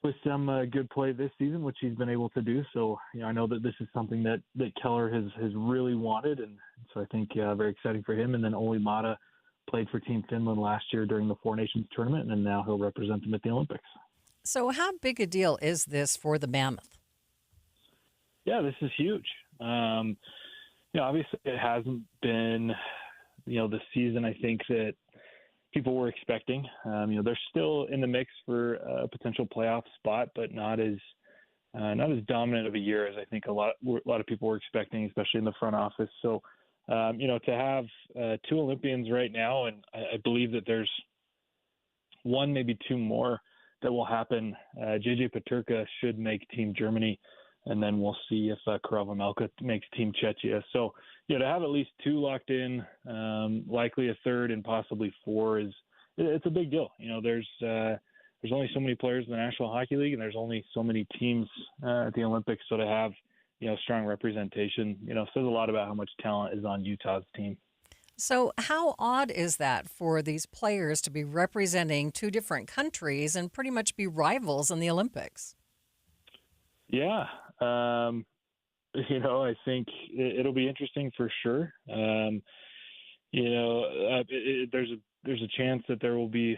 with some good play this season, which he's been able to do. So I know that this is something that Keller has really wanted, and so I think very exciting for him. And then Olli Mata played for Team Finland last year during the Four Nations tournament, and now he'll represent them at the Olympics. So how big a deal is this for the Mammoth? Yeah, this is huge. Obviously it hasn't been, the season I think that people were expecting. They're still in the mix for a potential playoff spot, but not as dominant of a year as I think a lot of people were expecting, especially in the front office. So, to have 2 Olympians right now, and I believe that there's one, maybe 2 more that will happen. JJ Peterka should make Team Germany, and then we'll see if Karel Melka makes Team Czechia. So, to have at least 2 locked in, likely a 3rd and possibly 4 it's a big deal. There's there's only so many players in the National Hockey League, and there's only so many teams at the Olympics. So to have, strong representation, says a lot about how much talent is on Utah's team. So how odd is that for these players to be representing two different countries and pretty much be rivals in the Olympics? Yeah. I think it'll be interesting for sure. There's a chance that there will be,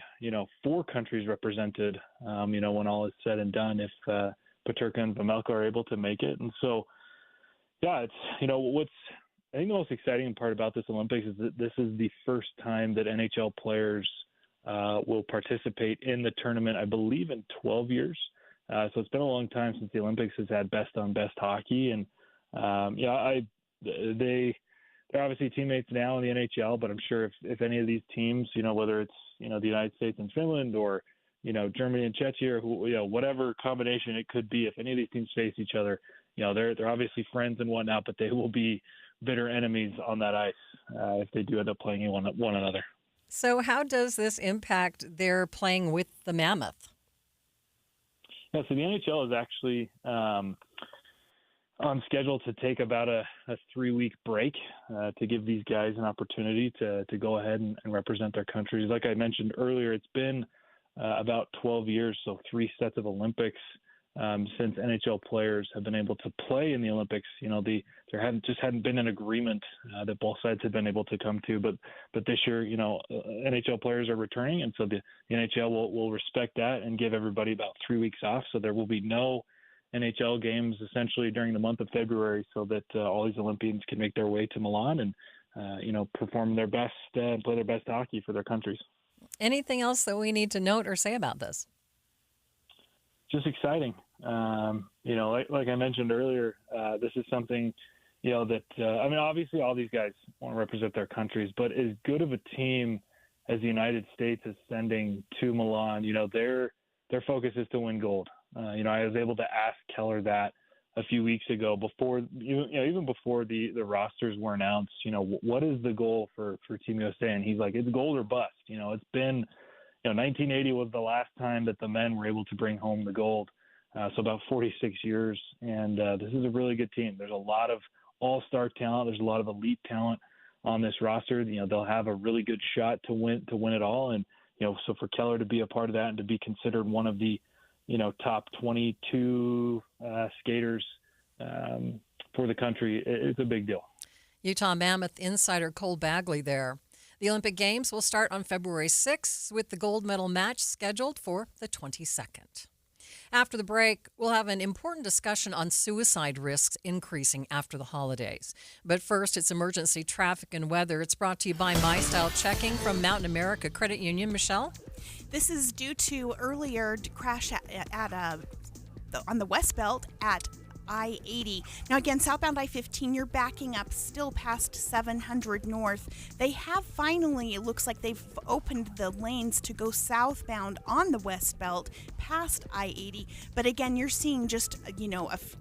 4 countries represented, when all is said and done, if Peterka and Vejmelka are able to make it. And so, yeah, it's, I think the most exciting part about this Olympics is that this is the first time that NHL players will participate in the tournament, I believe, in 12 years. So it's been a long time since the Olympics has had best-on-best hockey. And, they're obviously teammates now in the NHL, but I'm sure if any of these teams, whether it's, the United States and Finland or, Germany and Czechia or whatever combination it could be, if any of these teams face each other, they're obviously friends and whatnot, but they will be bitter enemies on that ice if they do end up playing one another. So how does this impact their playing with the Mammoth? Yeah, so the NHL is actually on schedule to take about a 3-week break to give these guys an opportunity to go ahead and represent their countries. Like I mentioned earlier, it's been about 12 years, so 3 sets of Olympics since NHL players have been able to play in the Olympics. There hadn't been an agreement that both sides had been able to come to, but this year, NHL players are returning, and so the NHL will respect that and give everybody about 3 weeks off. So there will be no NHL games essentially during the month of February, so that all these Olympians can make their way to Milan and perform their best and play their best hockey for their countries. Anything else that we need to note or say about this? Just exciting. Like I mentioned earlier, this is something, that obviously all these guys want to represent their countries, but as good of a team as the United States is sending to Milan, their focus is to win gold. I was able to ask Keller that a few weeks ago before, even before the rosters were announced, what is the goal for Team USA? And he's like, it's gold or bust. It's been, 1980 was the last time that the men were able to bring home the gold. So about 46 years. And this is a really good team. There's a lot of all-star talent. There's a lot of elite talent on this roster. They'll have a really good shot to win it all. And, so for Keller to be a part of that and to be considered one of the, top 22 skaters for the country, it's a big deal. Utah Mammoth insider Cole Bagley there. The Olympic Games will start on February 6th with the gold medal match scheduled for the 22nd. After the break, we'll have an important discussion on suicide risks increasing after the holidays. But first, it's emergency traffic and weather. It's brought to you by My Style Checking from Mountain America Credit Union. Michelle? This is due to earlier crash on the West Belt at I-80. Now again, southbound I-15, you're backing up still past 700 North. They have finally, it looks like they've opened the lanes to go southbound on the West Belt past I-80. But again, you're seeing just, a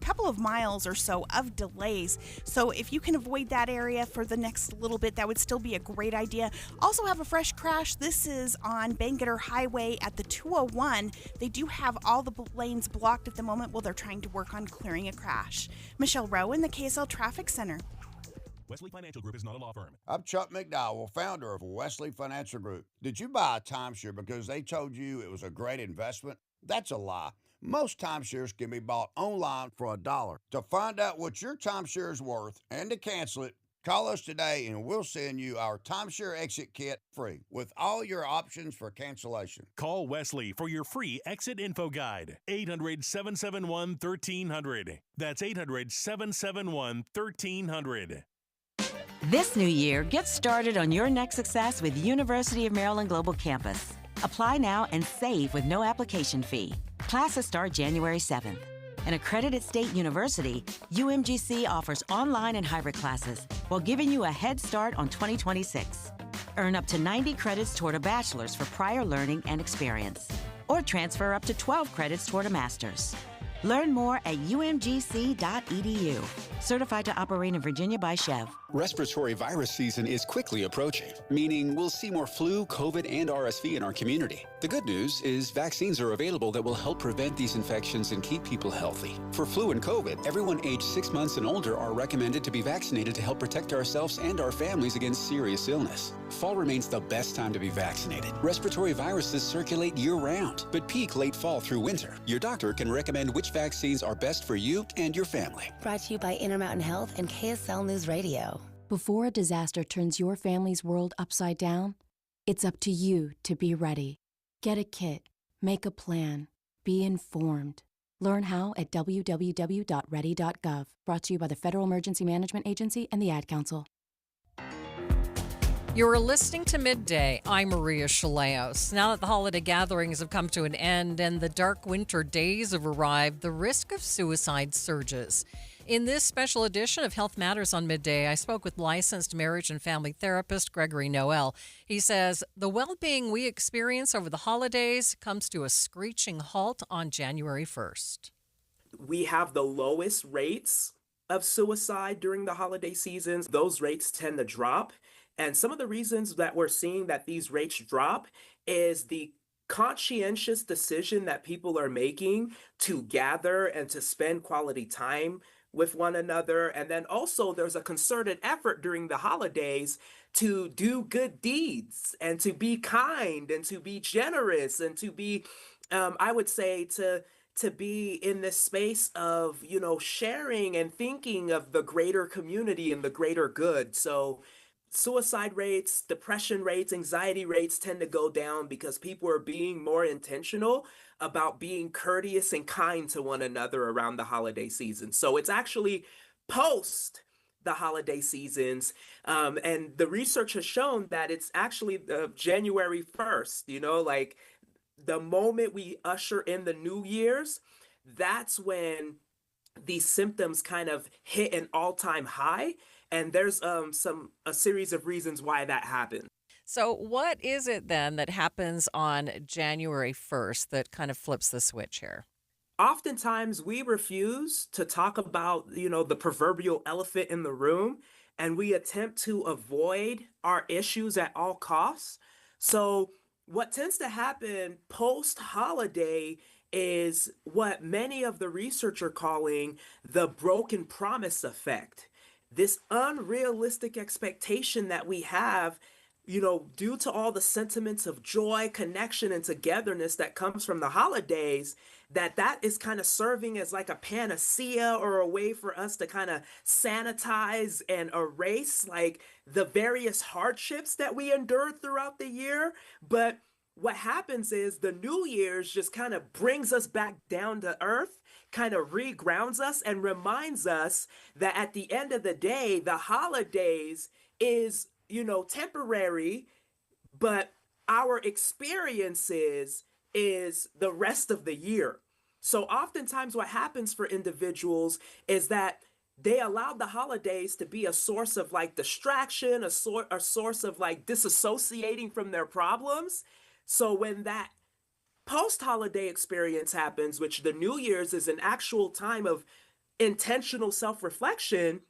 couple of miles or so of delays. So if you can avoid that area for the next little bit, that would still be a great idea. Also have a fresh crash. This is on Bangerter Highway at the 201. They do have all the lanes blocked at the moment while they're trying to work on clearing a crash. Michelle Rowe in the KSL Traffic Center. Wesley Financial Group is not a law firm. I'm Chuck McDowell, founder of Wesley Financial Group. Did you buy a timeshare because they told you it was a great investment? That's a lie. Most timeshares can be bought online for $1. To find out what your timeshare is worth and to cancel it, call us today and we'll send you our timeshare exit kit free with all your options for cancellation. Call Wesley for your free exit info guide. 800-771-1300. That's 800-771-1300. This new year, get started on your next success with University of Maryland Global Campus. Apply now and save with no application fee. Classes start January 7th. An accredited state university, UMGC offers online and hybrid classes while giving you a head start on 2026. Earn up to 90 credits toward a bachelor's for prior learning and experience, or transfer up to 12 credits toward a master's. Learn more at umgc.edu. Certified to operate in Virginia by Chev. Respiratory virus season is quickly approaching, meaning we'll see more flu, COVID, and RSV in our community. The good news is vaccines are available that will help prevent these infections and keep people healthy. For flu and COVID, everyone aged 6 months and older are recommended to be vaccinated to help protect ourselves and our families against serious illness. Fall remains the best time to be vaccinated. Respiratory viruses circulate year-round, but peak late fall through winter. Your doctor can recommend which vaccines are best for you and your family. Brought to you by Intermountain Health and KSL News Radio. Before a disaster turns your family's world upside down, it's up to you to be ready. Get a kit, make a plan, be informed. Learn how at www.ready.gov. Brought to you by the Federal Emergency Management Agency and the Ad Council. You're listening to Midday. I'm Maria Shilaos. Now that the holiday gatherings have come to an end and the dark winter days have arrived, the risk of suicide surges. In this special edition of Health Matters on Midday, I spoke with licensed marriage and family therapist Gregory Noel. He says the well-being we experience over the holidays comes to a screeching halt on January 1st. We have the lowest rates of suicide during the holiday seasons. Those rates tend to drop. And some of the reasons that we're seeing that these rates drop is the conscientious decision that people are making to gather and to spend quality time with one another. And then also there's a concerted effort during the holidays to do good deeds and to be kind and to be generous and to be, I would say, to be in this space of, sharing and thinking of the greater community and the greater good. So suicide rates, depression rates, anxiety rates tend to go down because people are being more intentional about being courteous and kind to one another around the holiday season. So it's actually post the holiday seasons. And the research has shown that it's actually January 1st, like the moment we usher in the New Year's, that's when these symptoms kind of hit an all-time high. And there's a series of reasons why that happens. So what is it then that happens on January 1st that kind of flips the switch here? Oftentimes we refuse to talk about, the proverbial elephant in the room, and we attempt to avoid our issues at all costs. So what tends to happen post-holiday is what many of the research are calling the broken promise effect. This unrealistic expectation that we have, due to all the sentiments of joy, connection, and togetherness that comes from the holidays, that is kind of serving as like a panacea or a way for us to kind of sanitize and erase like the various hardships that we endured throughout the year. But what happens is the New Year's just kind of brings us back down to earth, kind of regrounds us and reminds us that at the end of the day, the holidays is, temporary, but our experiences is the rest of the year. So oftentimes what happens for individuals is that they allow the holidays to be a source of like distraction, a source of like disassociating from their problems. So when that post-holiday experience happens, which the New Year's is an actual time of intentional self-reflection,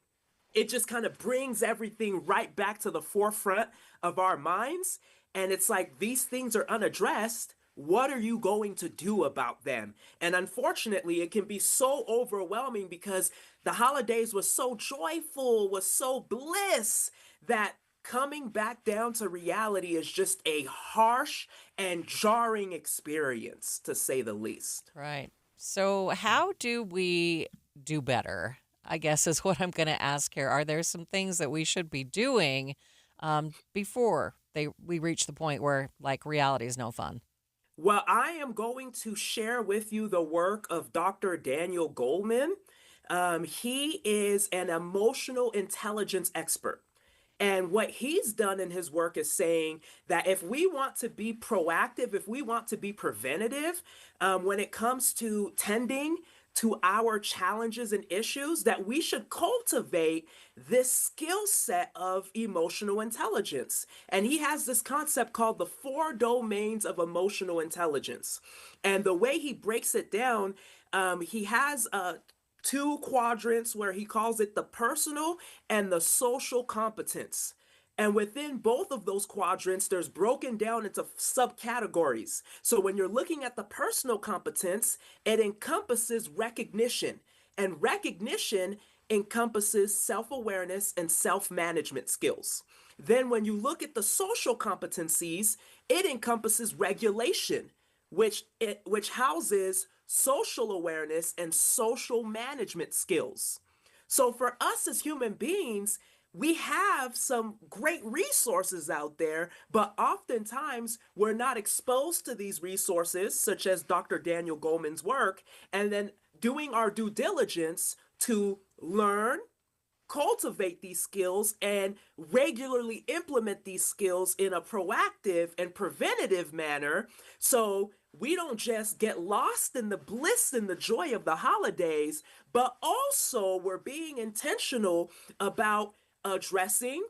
it just kind of brings everything right back to the forefront of our minds. And it's like, these things are unaddressed. What are you going to do about them? And unfortunately, it can be so overwhelming because the holidays was so joyful, was so bliss, that coming back down to reality is just a harsh and jarring experience, to say the least. Right. So how do we do better, I guess is what I'm going to ask here. Are there some things that we should be doing before we reach the point where like reality is no fun? Well, I am going to share with you the work of Dr. Daniel Goleman. He is an emotional intelligence expert. And what he's done in his work is saying that if we want to be proactive, if we want to be preventative, when it comes to tending to our challenges and issues, that we should cultivate this skill set of emotional intelligence. And he has this concept called the 4 domains of emotional intelligence. And the way he breaks it down, he has two quadrants where he calls it the personal and the social competence. And within both of those quadrants, there's broken down into subcategories. So when you're looking at the personal competence, it encompasses recognition. And recognition encompasses self-awareness and self-management skills. Then when you look at the social competencies, it encompasses regulation, which houses social awareness and social management skills. So for us as human beings, we have some great resources out there, but oftentimes we're not exposed to these resources, such as Dr. Daniel Goleman's work, and then doing our due diligence to learn, cultivate these skills, and regularly implement these skills in a proactive and preventative manner, so we don't just get lost in the bliss and the joy of the holidays, but also we're being intentional about addressing,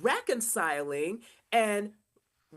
reconciling, and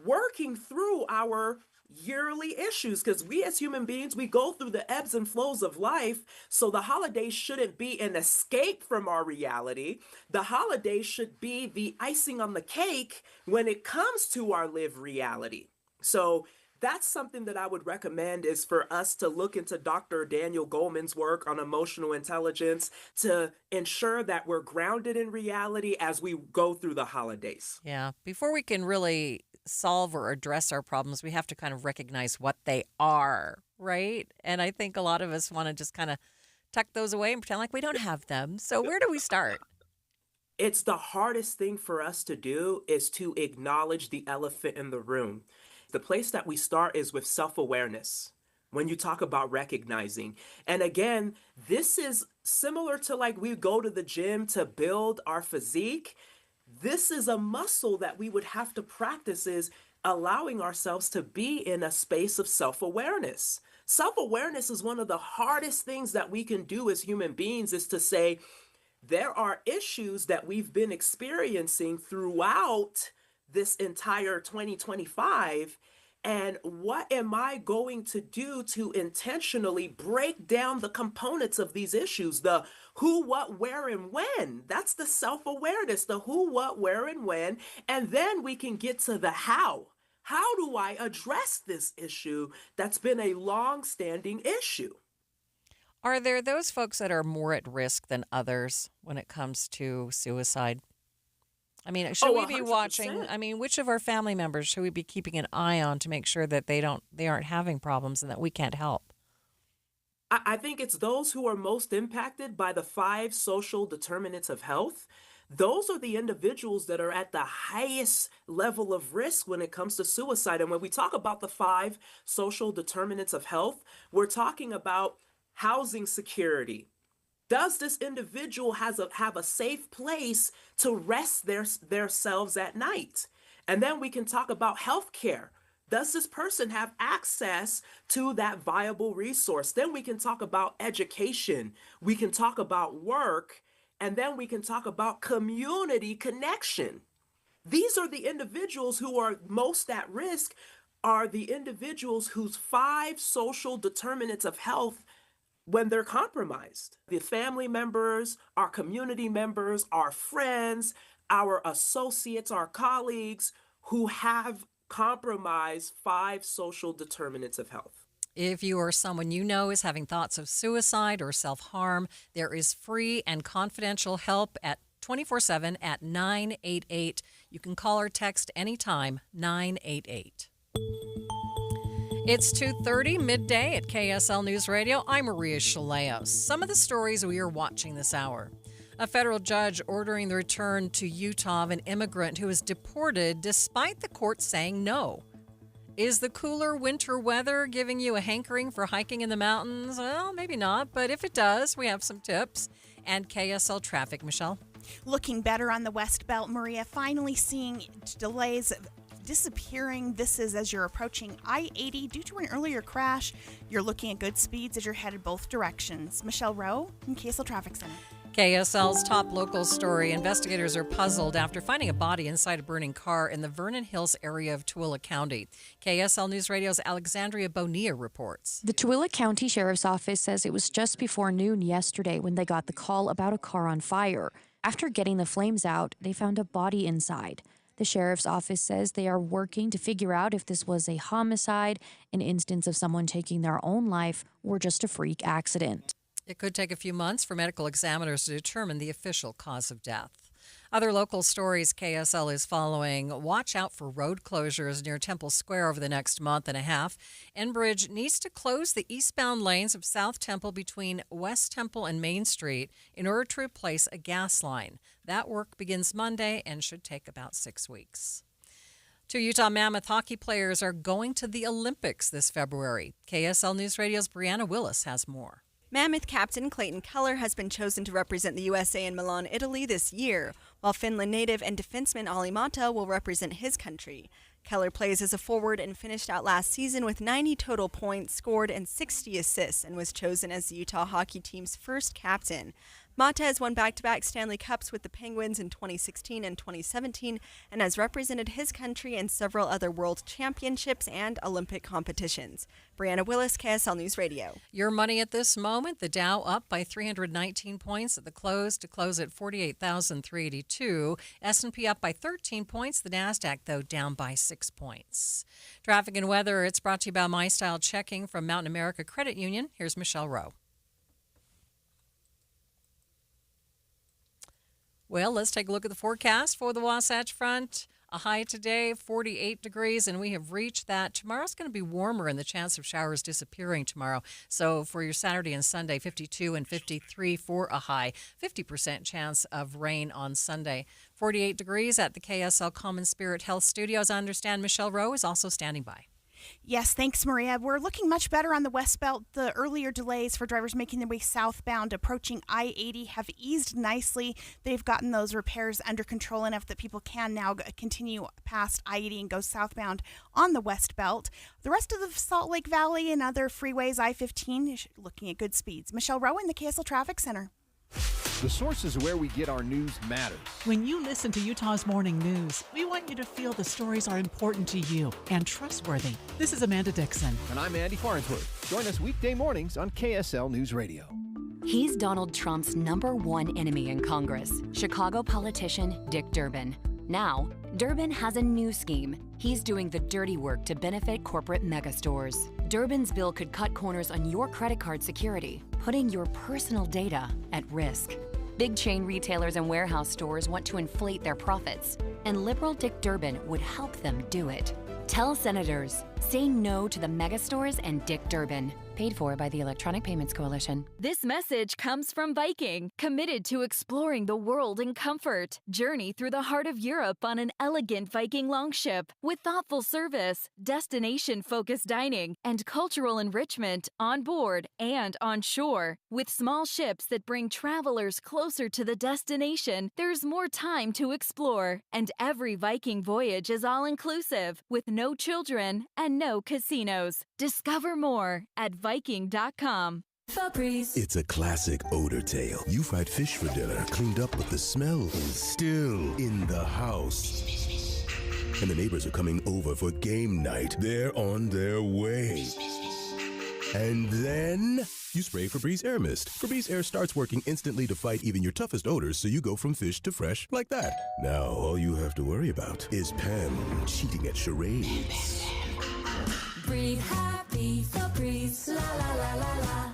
working through our yearly issues, because we as human beings, we go through the ebbs and flows of life. So the holidays shouldn't be an escape from our reality. The holidays should be the icing on the cake when it comes to our lived reality. So that's something that I would recommend, is for us to look into Dr. Daniel Goleman's work on emotional intelligence to ensure that we're grounded in reality as we go through the holidays. Yeah. Before we can really solve or address our problems, we have to kind of recognize what they are, right? And I think a lot of us want to just kind of tuck those away and pretend like we don't have them. So where do we start? It's the hardest thing for us to do is to acknowledge the elephant in the room. The place that we start is with self-awareness when you talk about recognizing. And again, this is similar to like we go to the gym to build our physique. This is a muscle that we would have to practice, is allowing ourselves to be in a space of self-awareness. Self-awareness is one of the hardest things that we can do as human beings, is to say, there are issues that we've been experiencing throughout this entire 2025, and what am I going to do to intentionally break down the components of these issues? The who, what, where, and when. That's the self-awareness, the who, what, where, and when. And then we can get to the how. How do I address this issue that's been a long-standing issue? Are there those folks that are more at risk than others when it comes to suicide? I mean, should we be 100%. watching? I mean, which of our family members should we be keeping an eye on to make sure that they aren't having problems and that we can't help? I think it's those who are most impacted by the 5 social determinants of health. Those are the individuals that are at the highest level of risk when it comes to suicide. And when we talk about the 5 social determinants of health, we're talking about housing security. Does this individual have a safe place to rest their selves at night? And then we can talk about healthcare. Does this person have access to that viable resource? Then we can talk about education. We can talk about work. And then we can talk about community connection. These are the individuals who are most at risk, are the individuals whose 5 social determinants of health, when they're compromised. The family members, our community members, our friends, our associates, our colleagues who have compromised 5 social determinants of health. If you or someone you know is having thoughts of suicide or self-harm, there is free and confidential help at 24/7 at 988. You can call or text anytime, 988. It's 2:30 midday at KSL News Radio. I'm Maria Shilaos. Some of the stories we are watching this hour. A federal judge ordering the return to Utah of an immigrant who was deported despite the court saying no. Is the cooler winter weather giving you a hankering for hiking in the mountains? Well, maybe not, but if it does, we have some tips. And KSL traffic, Michelle. Looking better on the West Belt, Maria. Finally seeing delays disappearing. This is as you're approaching I-80 due to an earlier crash. You're looking at good speeds as you're headed both directions. Michelle Rowe from KSL Traffic Center. KSL's top local story. Investigators are puzzled after finding a body inside a burning car in the Vernon Hills area of Tooele County. KSL News Radio's Alexandria Bonilla reports. The Tooele County Sheriff's Office says it was just before noon yesterday when they got the call about a car on fire. After getting the flames out, they found a body inside. The Sheriff's Office says they are working to figure out if this was a homicide, an instance of someone taking their own life, or just a freak accident. It could take a few months for medical examiners to determine the official cause of death. Other local stories KSL is following. Watch out for road closures near Temple Square over the next month and a half. Enbridge needs to close the eastbound lanes of South Temple between West Temple and Main Street in order to replace a gas line. That work begins Monday and should take about 6 weeks. Two Utah Mammoth hockey players are going to the Olympics this February. KSL News Radio's Brianna Willis has more. Mammoth captain Clayton Keller has been chosen to represent the USA in Milan, Italy this year, while Finland native and defenseman Olli Mata will represent his country. Keller plays as a forward and finished out last season with 90 total points scored and 60 assists and was chosen as the Utah hockey team's first captain. Mata has won back-to-back Stanley Cups with the Penguins in 2016 and 2017 and has represented his country in several other world championships and Olympic competitions. Brianna Willis, KSL News Radio. Your money at this moment, the Dow up by 319 points at the close to close at 48,382. S&P up by 13 points. The NASDAQ, though, down by 6 points. Traffic and weather, it's brought to you by My Style Checking from Mountain America Credit Union. Here's Michelle Rowe. Well, let's take a look at the forecast for the Wasatch Front. A high today, 48 degrees, and we have reached that. Tomorrow's going to be warmer and the chance of showers disappearing tomorrow. So for your Saturday and Sunday, 52 and 53 for a high. 50% chance of rain on Sunday. 48 degrees at the KSL Common Spirit Health Studios. I understand Michelle Rowe is also standing by. Yes, thanks, Maria. We're looking much better on the West Belt. The earlier delays for drivers making their way southbound approaching I-80 have eased nicely. They've gotten those repairs under control enough that people can now continue past I-80 and go southbound on the West Belt. The rest of the Salt Lake Valley and other freeways, I-15, is looking at good speeds. Michelle Rowe in the KSL Traffic Center. The sources where we get our news matters. When you listen to Utah's Morning News, we want you to feel the stories are important to you and trustworthy. This is Amanda Dixon. And I'm Andy Farnsworth. Join us weekday mornings on KSL News Radio. He's Donald Trump's #1 enemy in Congress, Chicago politician Dick Durbin. Now, Durbin has a new scheme. He's doing the dirty work to benefit corporate megastores. Durbin's bill could cut corners on your credit card security, putting your personal data at risk. Big chain retailers and warehouse stores want to inflate their profits, and liberal Dick Durbin would help them do it. Tell senators, say no to the megastores and Dick Durbin. Paid for by the Electronic Payments Coalition. This message comes from Viking, committed to exploring the world in comfort. Journey through the heart of Europe on an elegant Viking longship with thoughtful service, destination-focused dining, and cultural enrichment on board and on shore. With small ships that bring travelers closer to the destination, there's more time to explore. And every Viking voyage is all-inclusive, with no children and no casinos. Discover more at Viking.com. It's a classic odor tale. You fried fish for dinner, cleaned up, but the smell is still in the house. And the neighbors are coming over for game night. They're on their way. And then you spray Febreze Air Mist. Febreze Air starts working instantly to fight even your toughest odors, so you go from fish to fresh like that. Now all you have to worry about is Pam cheating at charades. Breathe happy, Febreze, la la la la la.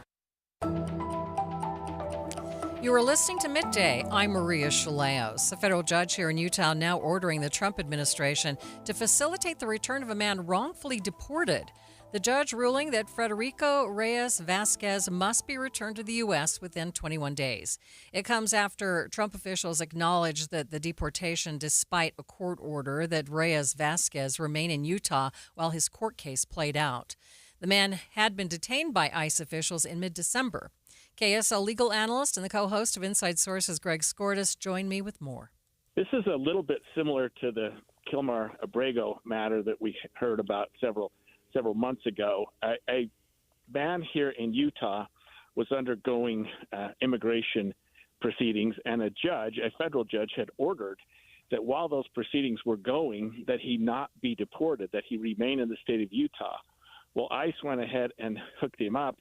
You are listening to Midday. I'm Maria Shilaos. A federal judge here in Utah now ordering the Trump administration to facilitate the return of a man wrongfully deported. The judge ruling that Federico Reyes Vasquez must be returned to the U.S. within 21 days. It comes after Trump officials acknowledged that the deportation, despite a court order that Reyes Vasquez remain in Utah while his court case played out. The man had been detained by ICE officials in mid-December. KSL legal analyst and the co-host of Inside Sources, Greg Skordas, joined me with more. This is a little bit similar to the Kilmar Abrego matter that we heard about several months ago. A man here in Utah was undergoing immigration proceedings, and a federal judge, had ordered that while those proceedings were going, that he not be deported, that he remain in the state of Utah. Well, ICE went ahead and hooked him up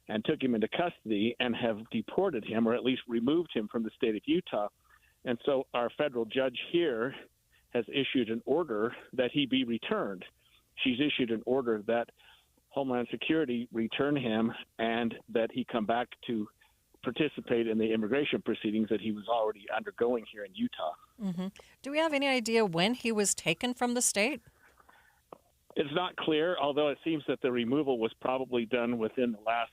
and took him into custody and have deported him, or at least removed him from the state of Utah. And so our federal judge here has issued an order that he be returned. She's issued an order that Homeland Security return him and that he come back to participate in the immigration proceedings that he was already undergoing here in Utah. Mm-hmm. Do we have any idea when he was taken from the state? It's not clear, although it seems that the removal was probably done within the last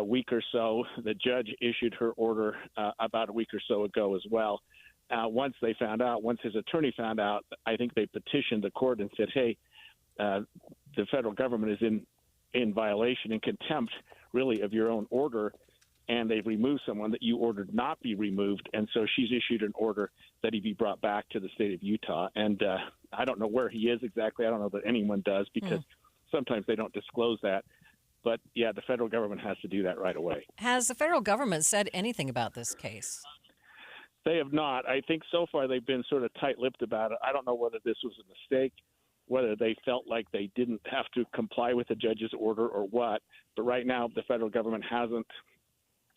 week or so. The judge issued her order about a week or so ago as well. Once his attorney found out, I think they petitioned the court and said, hey, the federal government is in violation, in contempt, really, of your own order, and they've removed someone that you ordered not be removed. And so she's issued an order that he be brought back to the state of Utah. And I don't know where he is exactly. I don't know that anyone does, because sometimes they don't disclose that. But, yeah, the federal government has to do that right away. Has the federal government said anything about this case? They have not. I think so far they've been sort of tight-lipped about it. I don't know whether this was a mistake, whether they felt like they didn't have to comply with the judge's order or what. But right now the federal government hasn't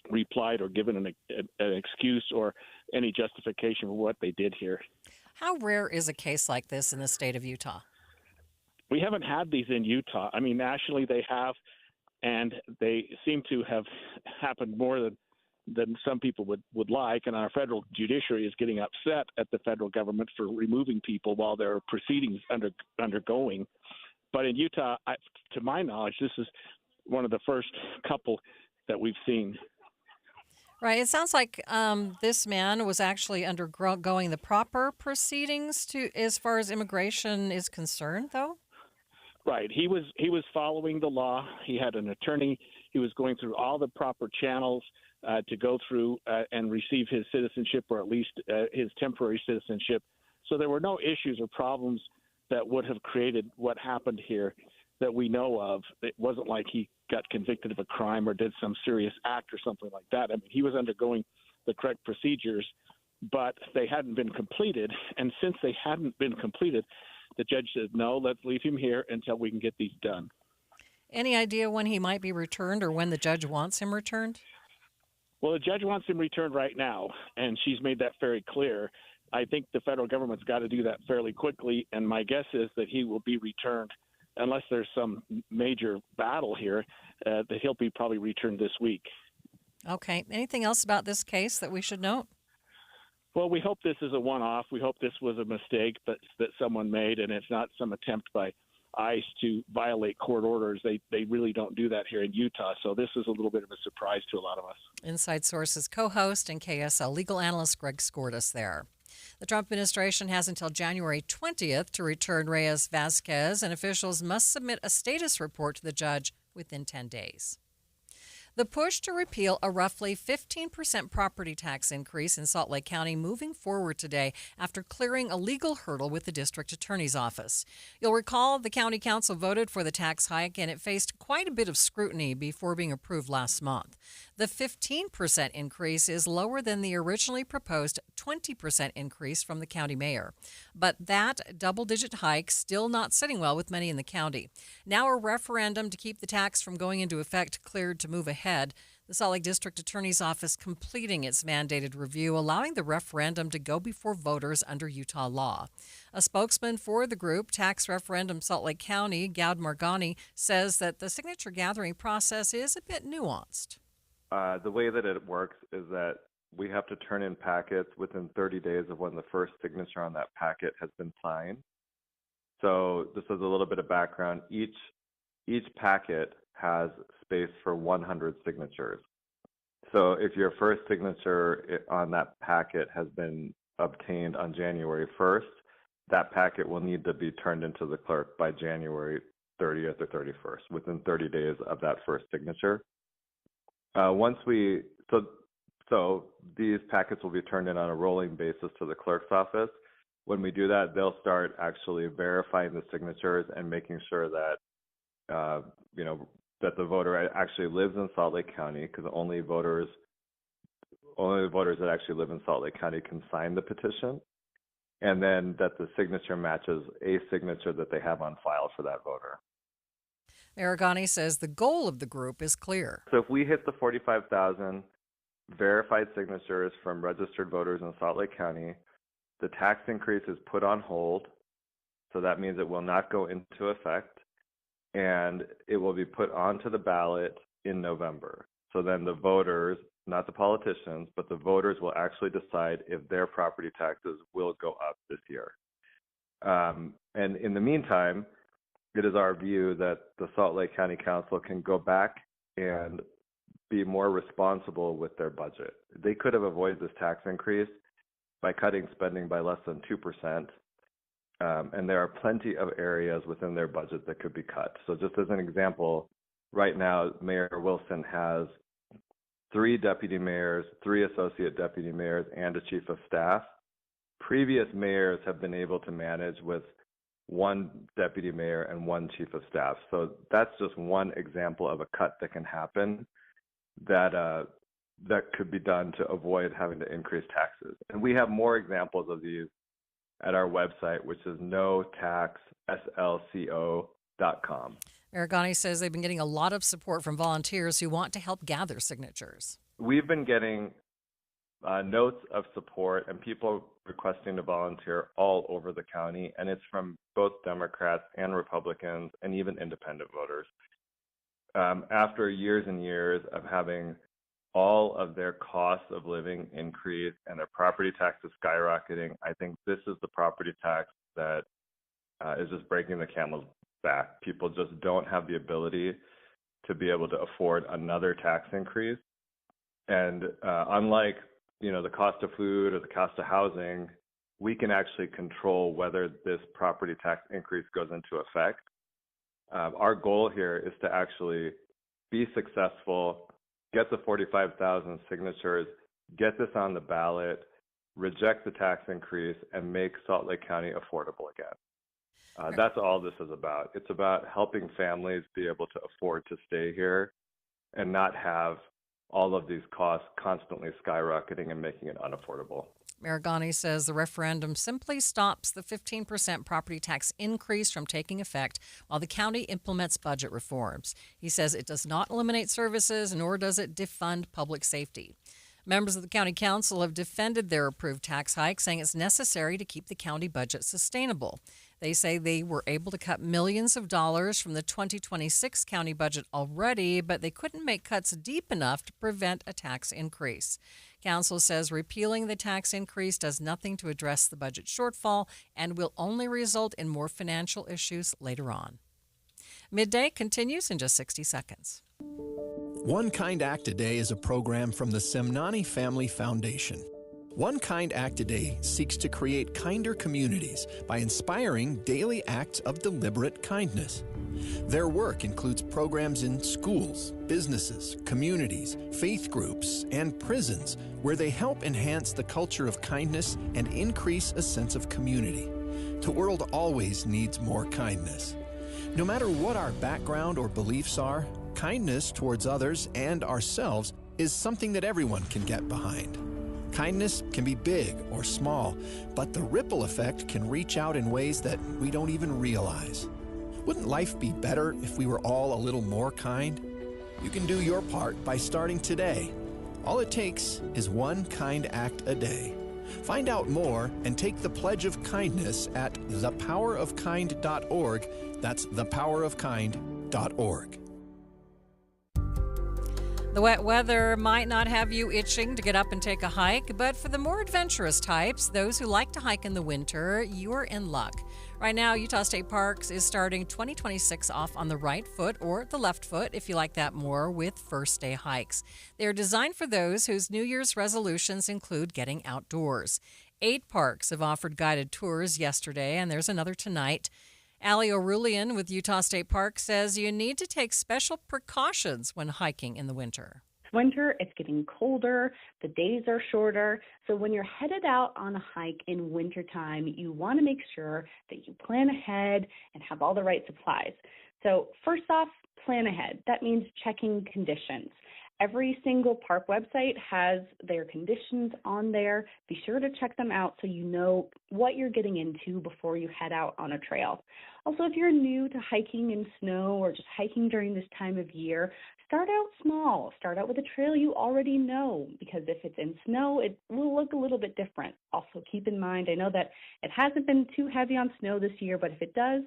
replied or given an excuse or any justification for what they did here. How rare is a case like this in the state of Utah? We haven't had these in Utah. I mean, nationally they have, and they seem to have happened more than some people would like, and our federal judiciary is getting upset at the federal government for removing people while there are proceedings undergoing. But in Utah, to my knowledge, this is one of the first couple that we've seen. Right. It sounds like this man was actually undergoing the proper proceedings as far as immigration is concerned, though? Right. He was following the law. He had an attorney. He was going through all the proper channels to go through and receive his citizenship, or at least his temporary citizenship. So there were no issues or problems that would have created what happened here that we know of. It wasn't like he got convicted of a crime or did some serious act or something like that. I mean, he was undergoing the correct procedures, but they hadn't been completed. And since they hadn't been completed, the judge said, no, let's leave him here until we can get these done. Any idea when he might be returned, or when the judge wants him returned? Well, the judge wants him returned right now, and she's made that very clear. I think the federal government's got to do that fairly quickly, and my guess is that he will be returned unless there's some major battle here, that he'll be probably returned this week. Okay. Anything else about this case that we should note? Well, we hope this is a one-off. We hope this was a mistake that someone made, and it's not some attempt by ICE to violate court orders. They really don't do that here in Utah, so this is a little bit of a surprise to a lot of us. Inside Sources co-host and KSL legal analyst Greg Skordas there. The Trump administration has until January 20th to return Reyes Vasquez, and officials must submit a status report to the judge within 10 days. The push to repeal a roughly 15% property tax increase in Salt Lake County moving forward today after clearing a legal hurdle with the district attorney's office. You'll recall the county council voted for the tax hike, and it faced quite a bit of scrutiny before being approved last month. The 15% increase is lower than the originally proposed 20% increase from the county mayor. But that double-digit hike still not sitting well with many in the county. Now a referendum to keep the tax from going into effect cleared to move ahead. The Salt Lake District Attorney's Office completing its mandated review, allowing the referendum to go before voters under Utah law. A spokesman for the group, Tax Referendum Salt Lake County, Gaud Margani, says that the signature gathering process is a bit nuanced. The way that it works is that we have to turn in packets within 30 days of when the first signature on that packet has been signed. So just as a little bit of background, each packet has space for 100 signatures. So if your first signature on that packet has been obtained on January 1st, that packet will need to be turned into the clerk by January 30th or 31st, within 30 days of that first signature. So these packets will be turned in on a rolling basis to the clerk's office. When we do that, they'll start actually verifying the signatures and making sure that, that the voter actually lives in Salt Lake County, because only voters only the voters that actually live in Salt Lake County can sign the petition, and then that the signature matches a signature that they have on file for that voter. Maragani says the goal of the group is clear. So if we hit the 45,000 verified signatures from registered voters in Salt Lake County, the tax increase is put on hold. So that means it will not go into effect, and it will be put onto the ballot in November. So then the voters, not the politicians, but the voters will actually decide if their property taxes will go up this year. And in the meantime, it is our view that the Salt Lake County Council can go back and be more responsible with their budget. They could have avoided this tax increase by cutting spending by less than 2%. And there are plenty of areas within their budget that could be cut. So just as an example, right now, Mayor Wilson has 3 deputy mayors, 3 associate deputy mayors, and a chief of staff. Previous mayors have been able to manage with 1 deputy mayor and 1 chief of staff. So that's just one example of a cut that can happen that could be done to avoid having to increase taxes. And we have more examples of these at our website, which is notaxslco.com. Maragani says they've been getting a lot of support from volunteers who want to help gather signatures. We've been getting notes of support and people requesting to volunteer all over the county, and it's from both Democrats and Republicans and even independent voters. After years and years of having all of their costs of living increase and their property taxes skyrocketing, I think this is the property tax that is just breaking the camel's back. People just don't have the ability to be able to afford another tax increase. And unlike, the cost of food or the cost of housing, we can actually control whether this property tax increase goes into effect. Our goal here is to actually be successful, get the 45,000 signatures, get this on the ballot, reject the tax increase, and make Salt Lake County affordable again. That's all this is about. It's about helping families be able to afford to stay here and not have all of these costs constantly skyrocketing and making it unaffordable. Maragani says the referendum simply stops the 15% property tax increase from taking effect while the county implements budget reforms. He says it does not eliminate services, nor does it defund public safety. Members of the county council have defended their approved tax hike, saying it's necessary to keep the county budget sustainable. They say they were able to cut millions of dollars from the 2026 county budget already, but they couldn't make cuts deep enough to prevent a tax increase. Council says repealing the tax increase does nothing to address the budget shortfall and will only result in more financial issues later on. Midday continues in just 60 seconds. One Kind Act a Day is a program from the Semnani Family Foundation. One Kind Act a Day seeks to create kinder communities by inspiring daily acts of deliberate kindness. Their work includes programs in schools, businesses, communities, faith groups, and prisons where they help enhance the culture of kindness and increase a sense of community. The world always needs more kindness. No matter what our background or beliefs are, kindness towards others and ourselves is something that everyone can get behind. Kindness can be big or small, but the ripple effect can reach out in ways that we don't even realize. Wouldn't life be better if we were all a little more kind? You can do your part by starting today. All it takes is one kind act a day. Find out more and take the pledge of kindness at thepowerofkind.org. That's thepowerofkind.org. The wet weather might not have you itching to get up and take a hike, but for the more adventurous types, those who like to hike in the winter, you're in luck. Right now, Utah State Parks is starting 2026 off on the right foot or the left foot, if you like that more, with first day hikes. They're designed for those whose New Year's resolutions include getting outdoors. 8 parks have offered guided tours yesterday, and there's another tonight. Allie O'Rulian with Utah State Park says you need to take special precautions when hiking in the winter. Winter, it's getting colder, the days are shorter, so when you're headed out on a hike in wintertime, you want to make sure that you plan ahead and have all the right supplies. So first off, plan ahead. That means checking conditions. Every single park website has their conditions on there. Be sure to check them out so you know what you're getting into before you head out on a trail. Also, if you're new to hiking in snow or just hiking during this time of year, start out small. Start out with a trail you already know, because if it's in snow, it will look a little bit different. Also, keep in mind, I know that it hasn't been too heavy on snow this year, but if it does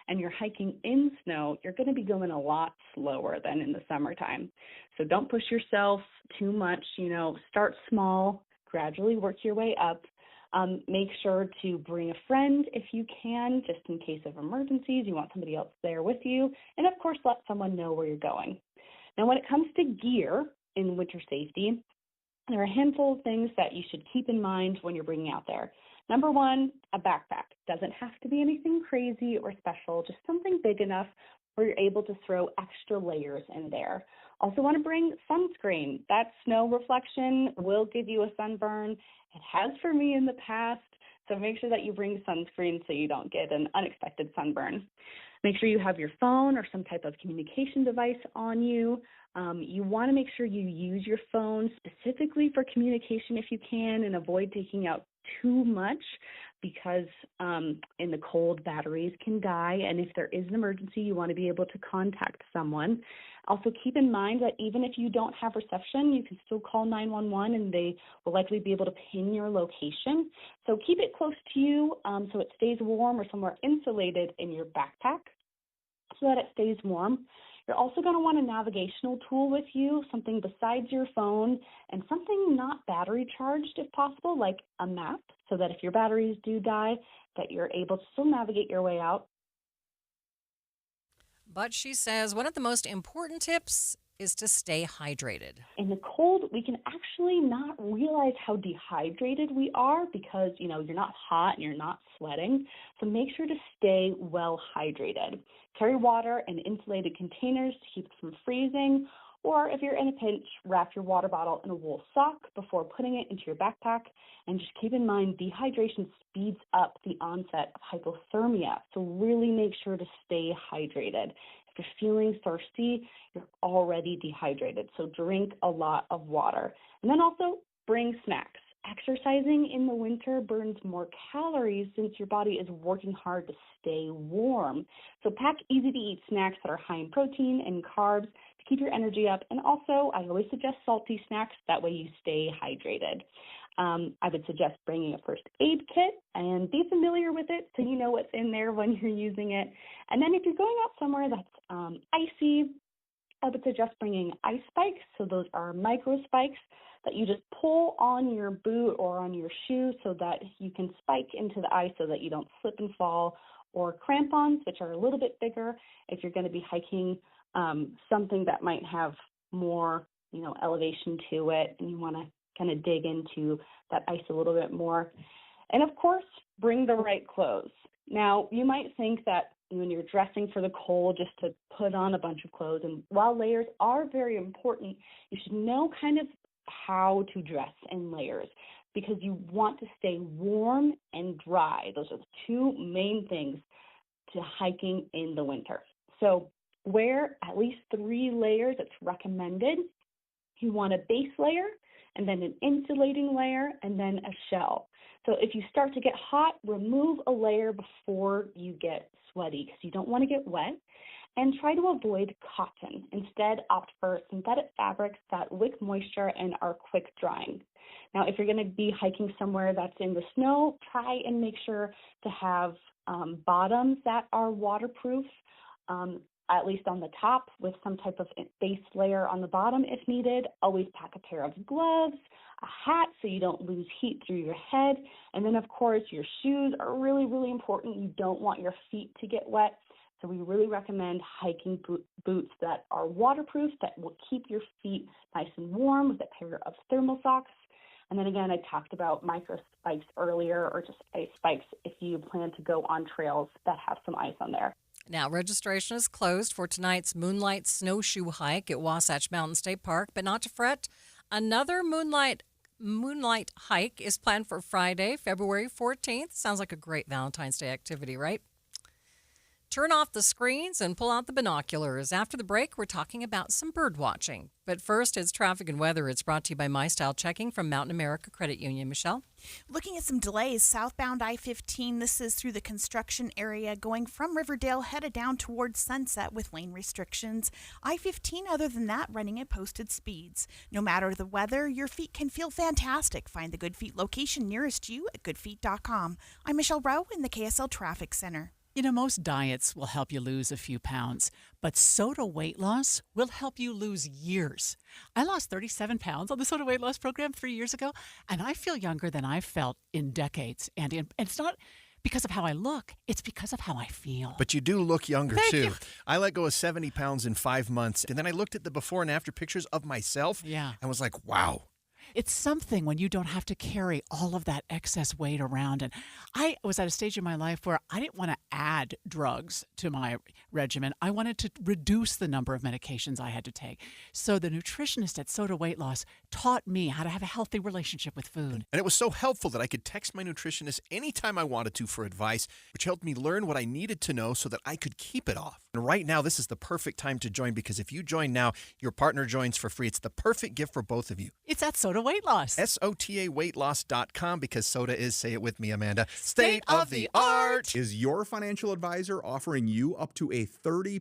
and you're hiking in snow, you're going to be going a lot slower than in the summertime. So don't push yourself too much. Start small, gradually work your way up. Make sure to bring a friend if you can, just in case of emergencies. You want somebody else there with you. And of course, let someone know where you're going. Now, when it comes to gear in winter safety, there are a handful of things that you should keep in mind when you're bringing out there. Number one, a backpack. Doesn't have to be anything crazy or special, just something big enough where you're able to throw extra layers in there. Also want to bring sunscreen. That snow reflection will give you a sunburn. It has for me in the past, so make sure that you bring sunscreen so you don't get an unexpected sunburn. Make sure you have your phone or some type of communication device on you. You want to make sure you use your phone specifically for communication if you can, and avoid taking out too much, because in the cold, batteries can die, and if there is an emergency, you want to be able to contact someone. Also, keep in mind that even if you don't have reception, you can still call 911, and they will likely be able to pin your location. So keep it close to you so it stays warm, or somewhere insulated in your backpack so that it stays warm. You're also going to want a navigational tool with you, something besides your phone, and something not battery charged if possible, like a map, so that if your batteries do die, that you're able to still navigate your way out. But she says one of the most important tips is to stay hydrated. In the cold, we can actually not realize how dehydrated we are because, you're not hot and you're not sweating. So make sure to stay well hydrated. Carry water in insulated containers to keep it from freezing. Or if you're in a pinch, wrap your water bottle in a wool sock before putting it into your backpack. And just keep in mind, dehydration speeds up the onset of hypothermia. So really make sure to stay hydrated. If you're feeling thirsty, you're already dehydrated. So drink a lot of water. And then also bring snacks. Exercising in the winter burns more calories since your body is working hard to stay warm. So pack easy-to-eat snacks that are high in protein and carbs to keep your energy up. And also, I always suggest salty snacks. That way you stay hydrated. I would suggest bringing a first aid kit and be familiar with it so you know what's in there when you're using it. And then if you're going out somewhere that's icy, I would suggest bringing ice spikes. So those are micro spikes that you just pull on your boot or on your shoe so that you can spike into the ice so that you don't slip and fall, or crampons, which are a little bit bigger if you're going to be hiking something that might have more, elevation to it, and you want to kind of dig into that ice a little bit more. And of course, bring the right clothes. Now, you might think that when you're dressing for the cold, just to put on a bunch of clothes, and while layers are very important, you should know kind of how to dress in layers, because you want to stay warm and dry. Those are the two main things to hiking in the winter. So wear at least 3 layers. It's recommended. You want a base layer, and then an insulating layer, and then a shell. So if you start to get hot, remove a layer before you get sweaty, because you don't want to get wet. And try to avoid cotton. Instead, opt for synthetic fabrics that wick moisture and are quick drying. Now, if you're going to be hiking somewhere that's in the snow, try and make sure to have bottoms that are waterproof, at least on the top, with some type of base layer on the bottom if needed. Always pack a pair of gloves, a hat so you don't lose heat through your head. And then, of course, your shoes are really, really important. You don't want your feet to get wet. So we really recommend hiking boots that are waterproof, that will keep your feet nice and warm, with a pair of thermal socks. And then again, I talked about micro spikes earlier, or just ice spikes if you plan to go on trails that have some ice on there. Now, registration is closed for tonight's Moonlight Snowshoe Hike at Wasatch Mountain State Park, but not to fret. Another Moonlight Hike is planned for Friday, February 14th. Sounds like a great Valentine's Day activity, right? Turn off the screens and pull out the binoculars. After the break, we're talking about some bird watching. But first, it's traffic and weather. It's brought to you by MyStyle Checking from Mountain America Credit Union. Michelle? Looking at some delays, southbound I-15, this is through the construction area going from Riverdale, headed down towards Sunset with lane restrictions. I-15, other than that, running at posted speeds. No matter the weather, your feet can feel fantastic. Find the Good Feet location nearest you at goodfeet.com. I'm Michelle Rowe in the KSL Traffic Center. You know, most diets will help you lose a few pounds, but Soda weight loss will help you lose years. I lost 37 pounds on the Soda weight loss program 3 years ago, and I feel younger than I've felt in decades. And it's not because of how I look, it's because of how I feel. But you do look younger, Thank too. you. I let go of 70 pounds in 5 months, and then I looked at the before and after pictures of myself and was like, wow. It's something when you don't have to carry all of that excess weight around. And I was at a stage in my life where I didn't want to add drugs to my regimen. I wanted to reduce the number of medications I had to take. So the nutritionist at Soda Weight Loss taught me how to have a healthy relationship with food. And it was so helpful that I could text my nutritionist anytime I wanted to for advice, which helped me learn what I needed to know so that I could keep it off. And right now, this is the perfect time to join, because if you join now, your partner joins for free. It's the perfect gift for both of you. It's at Soda Weight Loss. SOTAweightloss.com, because soda is, say it with me, Amanda, state of the art. Is your financial advisor offering you up to a 30%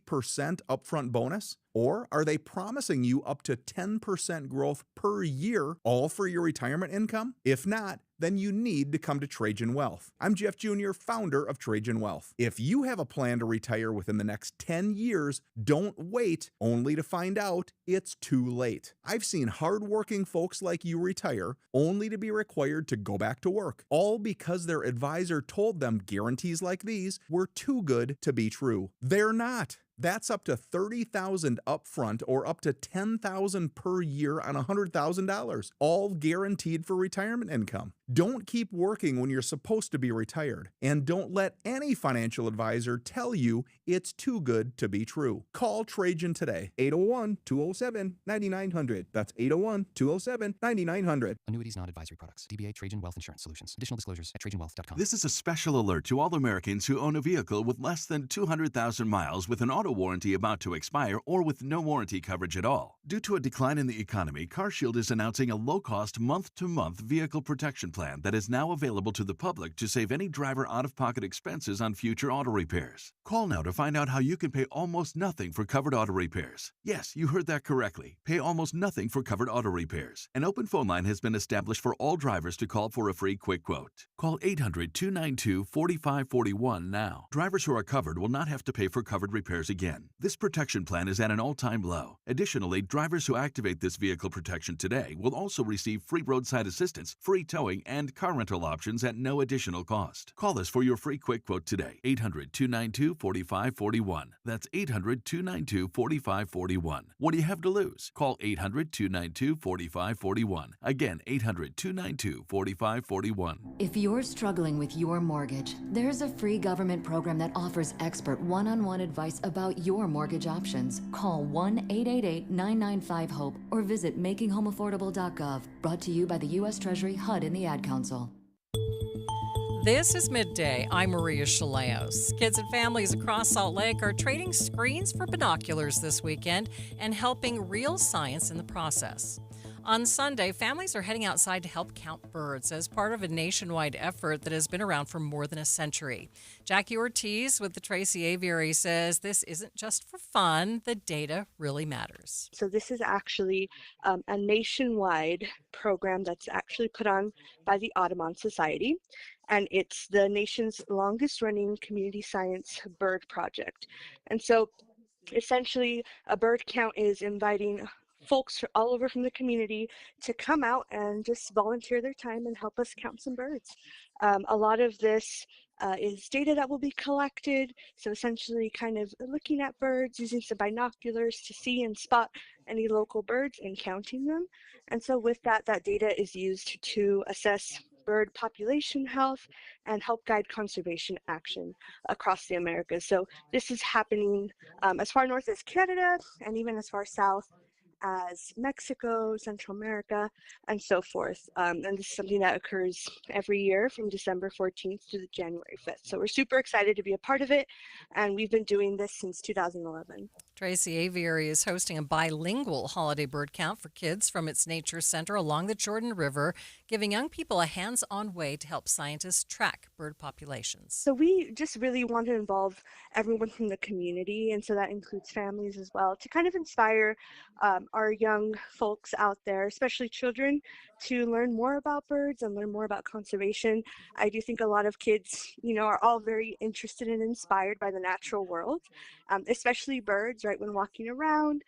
upfront bonus? Or are they promising you up to 10% growth per year, all for your retirement income? If not, then you need to come to Trajan Wealth. I'm Jeff Jr., founder of Trajan Wealth. If you have a plan to retire within the next 10 years, don't wait only to find out it's too late. I've seen hardworking folks like you retire only to be required to go back to work, all because their advisor told them guarantees like these were too good to be true. They're not. That's up to $30,000 upfront or up to $10,000 per year on $100,000, all guaranteed for retirement income. Don't keep working when you're supposed to be retired, and don't let any financial advisor tell you it's too good to be true. Call Trajan today, 801-207-9900. That's 801-207-9900. Annuities, non-advisory products. DBA Trajan Wealth Insurance Solutions. Additional disclosures at trajanwealth.com. This is a special alert to all Americans who own a vehicle with less than 200,000 miles with an auto warranty about to expire or with no warranty coverage at all. Due to a decline in the economy, CarShield is announcing a low-cost month-to-month vehicle protection plan that is now available to the public to save any driver out-of-pocket expenses on future auto repairs. Call now to find out how you can pay almost nothing for covered auto repairs. Yes, you heard that correctly. Pay almost nothing for covered auto repairs. An open phone line has been established for all drivers to call for a free quick quote. Call 800-292-4541 now. Drivers who are covered will not have to pay for covered repairs again. This protection plan is at an all-time low. Additionally, drivers who activate this vehicle protection today will also receive free roadside assistance, free towing, and car rental options at no additional cost. Call us for your free quick quote today. 800-292-4541. That's 800-292-4541. What do you have to lose? Call 800-292-4541. Again, 800-292-4541. If you're struggling with your mortgage, there's a free government program that offers expert one-on-one advice about your mortgage options. Call 1-888-995-HOPE or visit makinghomeaffordable.gov. Brought to you by the U.S. Treasury, HUD, and the Ad Council. This is Midday. I'm Maria Shilaos. Kids and families across Salt Lake are trading screens for binoculars this weekend and helping real science in the process. On Sunday, families are heading outside to help count birds as part of a nationwide effort that has been around for more than a century. Jackie Ortiz with the Tracy Aviary says this isn't just for fun. The data really matters. So this is actually a nationwide program that's actually put on by the Audubon Society, and it's the nation's longest running community science bird project. And so essentially a bird count is inviting folks all over from the community to come out and just volunteer their time and help us count some birds. A lot of this is data that will be collected, so essentially kind of looking at birds, using some binoculars to see and spot any local birds and counting them. And so with that, that data is used to assess bird population health and help guide conservation action across the Americas. So this is happening as far north as Canada and even as far south as Mexico, Central America, and so forth. And this is something that occurs every year from December 14th to January 5th. So we're super excited to be a part of it, and we've been doing this since 2011. Tracy Aviary is hosting a bilingual holiday bird count for kids from its nature center along the Jordan River, giving young people a hands-on way to help scientists track bird populations. So we just really want to involve everyone from the community, and so that includes families as well, to kind of inspire our young folks out there, especially children, to learn more about birds and learn more about conservation. I do think a lot of kids, are all very interested and inspired by the natural world, especially birds, right? When walking around,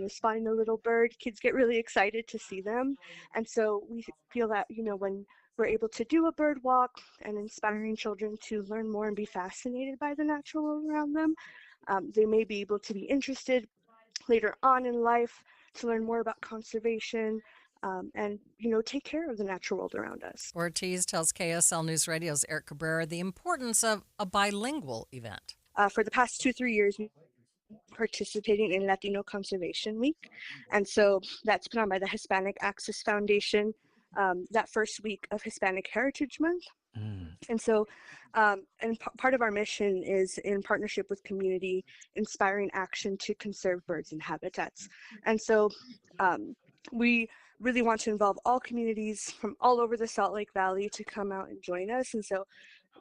spotting a little bird, kids get really excited to see them. And so we feel that, when we're able to do a bird walk and inspiring children to learn more and be fascinated by the natural world around them, they may be able to be interested later on in life to learn more about conservation and, take care of the natural world around us. Ortiz tells KSL News Radio's Eric Cabrera the importance of a bilingual event. For the past 2-3 years, we've been participating in Latino Conservation Week. And so that's put on by the Hispanic Access Foundation that first week of Hispanic Heritage Month. And so part of our mission is in partnership with community, inspiring action to conserve birds and habitats. And so we really want to involve all communities from all over the Salt Lake Valley to come out and join us. And so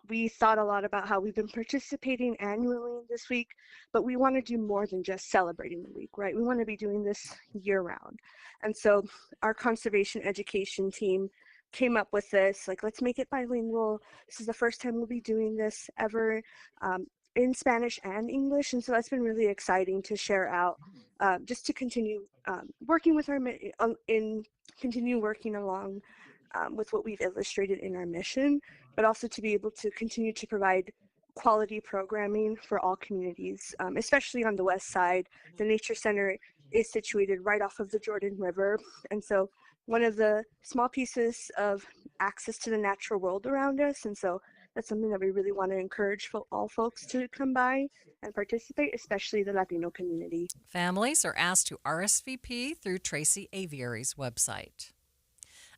we thought a lot about how we've been participating annually this week, but we want to do more than just celebrating the week, right? We want to be doing this year round. And so our conservation education team came up with this, let's make it bilingual. This is the first time we'll be doing this ever in Spanish and English. And so that's been really exciting to share out, just to continue working with continue working along with what we've illustrated in our mission, but also to be able to continue to provide quality programming for all communities, especially on the west side. The Nature Center is situated right off of the Jordan River. And so one of the small pieces of access to the natural world around us. And so that's something that we really want to encourage all folks to come by and participate, especially the Latino community. Families are asked to RSVP through Tracy Aviary's website.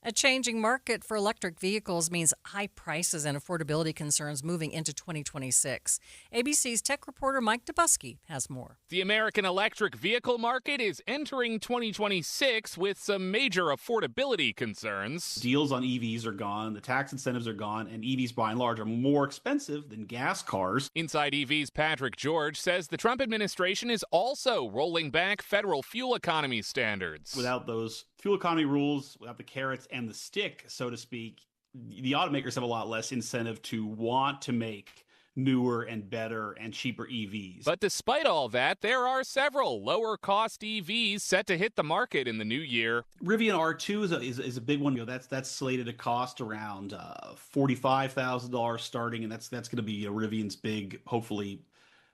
A changing market for electric vehicles means high prices and affordability concerns moving into 2026. ABC's tech reporter Mike Dubusky has more. The American electric vehicle market is entering 2026 with some major affordability concerns. Deals on EVs are gone, the tax incentives are gone, and EVs by and large are more expensive than gas cars. Inside EV's Patrick George says the Trump administration is also rolling back federal fuel economy standards. Without those fuel economy rules, without the carrots and the stick, so to speak, the automakers have a lot less incentive to want to make newer and better and cheaper EVs. But despite all that, there are several lower-cost EVs set to hit the market in the new year. Rivian R2 is a big one. That's slated to cost around $45,000 starting, and that's going to be Rivian's big, hopefully,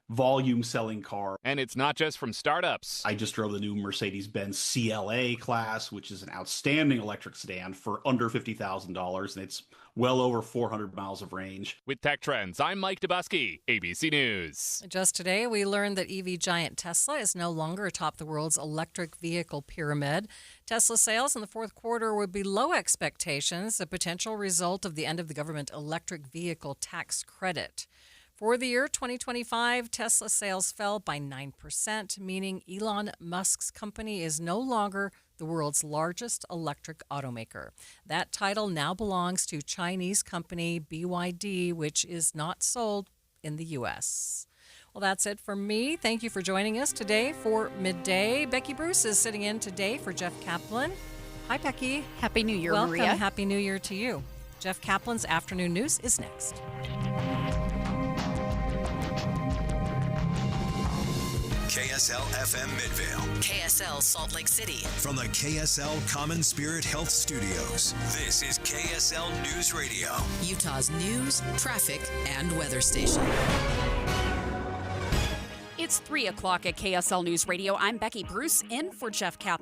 volume selling car. And it's not just from startups. I just drove the new Mercedes-Benz CLA class, which is an outstanding electric sedan for under $50,000, and it's well over 400 miles of range. With Tech Trends, I'm Mike Dubusky, ABC News. Just today, we learned that EV giant Tesla is no longer atop the world's electric vehicle pyramid. Tesla sales in the fourth quarter were below expectations, a potential result of the end of the government electric vehicle tax credit. For the year 2025, Tesla sales fell by 9%, meaning Elon Musk's company is no longer the world's largest electric automaker. That title now belongs to Chinese company BYD, which is not sold in the U.S. Well, that's it for me. Thank you for joining us today for Midday. Becky Bruce is sitting in today for Jeff Kaplan. Hi, Becky. Happy New Year, Welcome. Maria. Happy New Year to you. Jeff Kaplan's Afternoon News is next. KSL FM Midvale. KSL Salt Lake City. From the KSL Common Spirit Health Studios, this is KSL News Radio. Utah's news, traffic, and weather station. It's 3 o'clock at KSL News Radio. I'm Becky Bruce, in for Jeff Kaplan.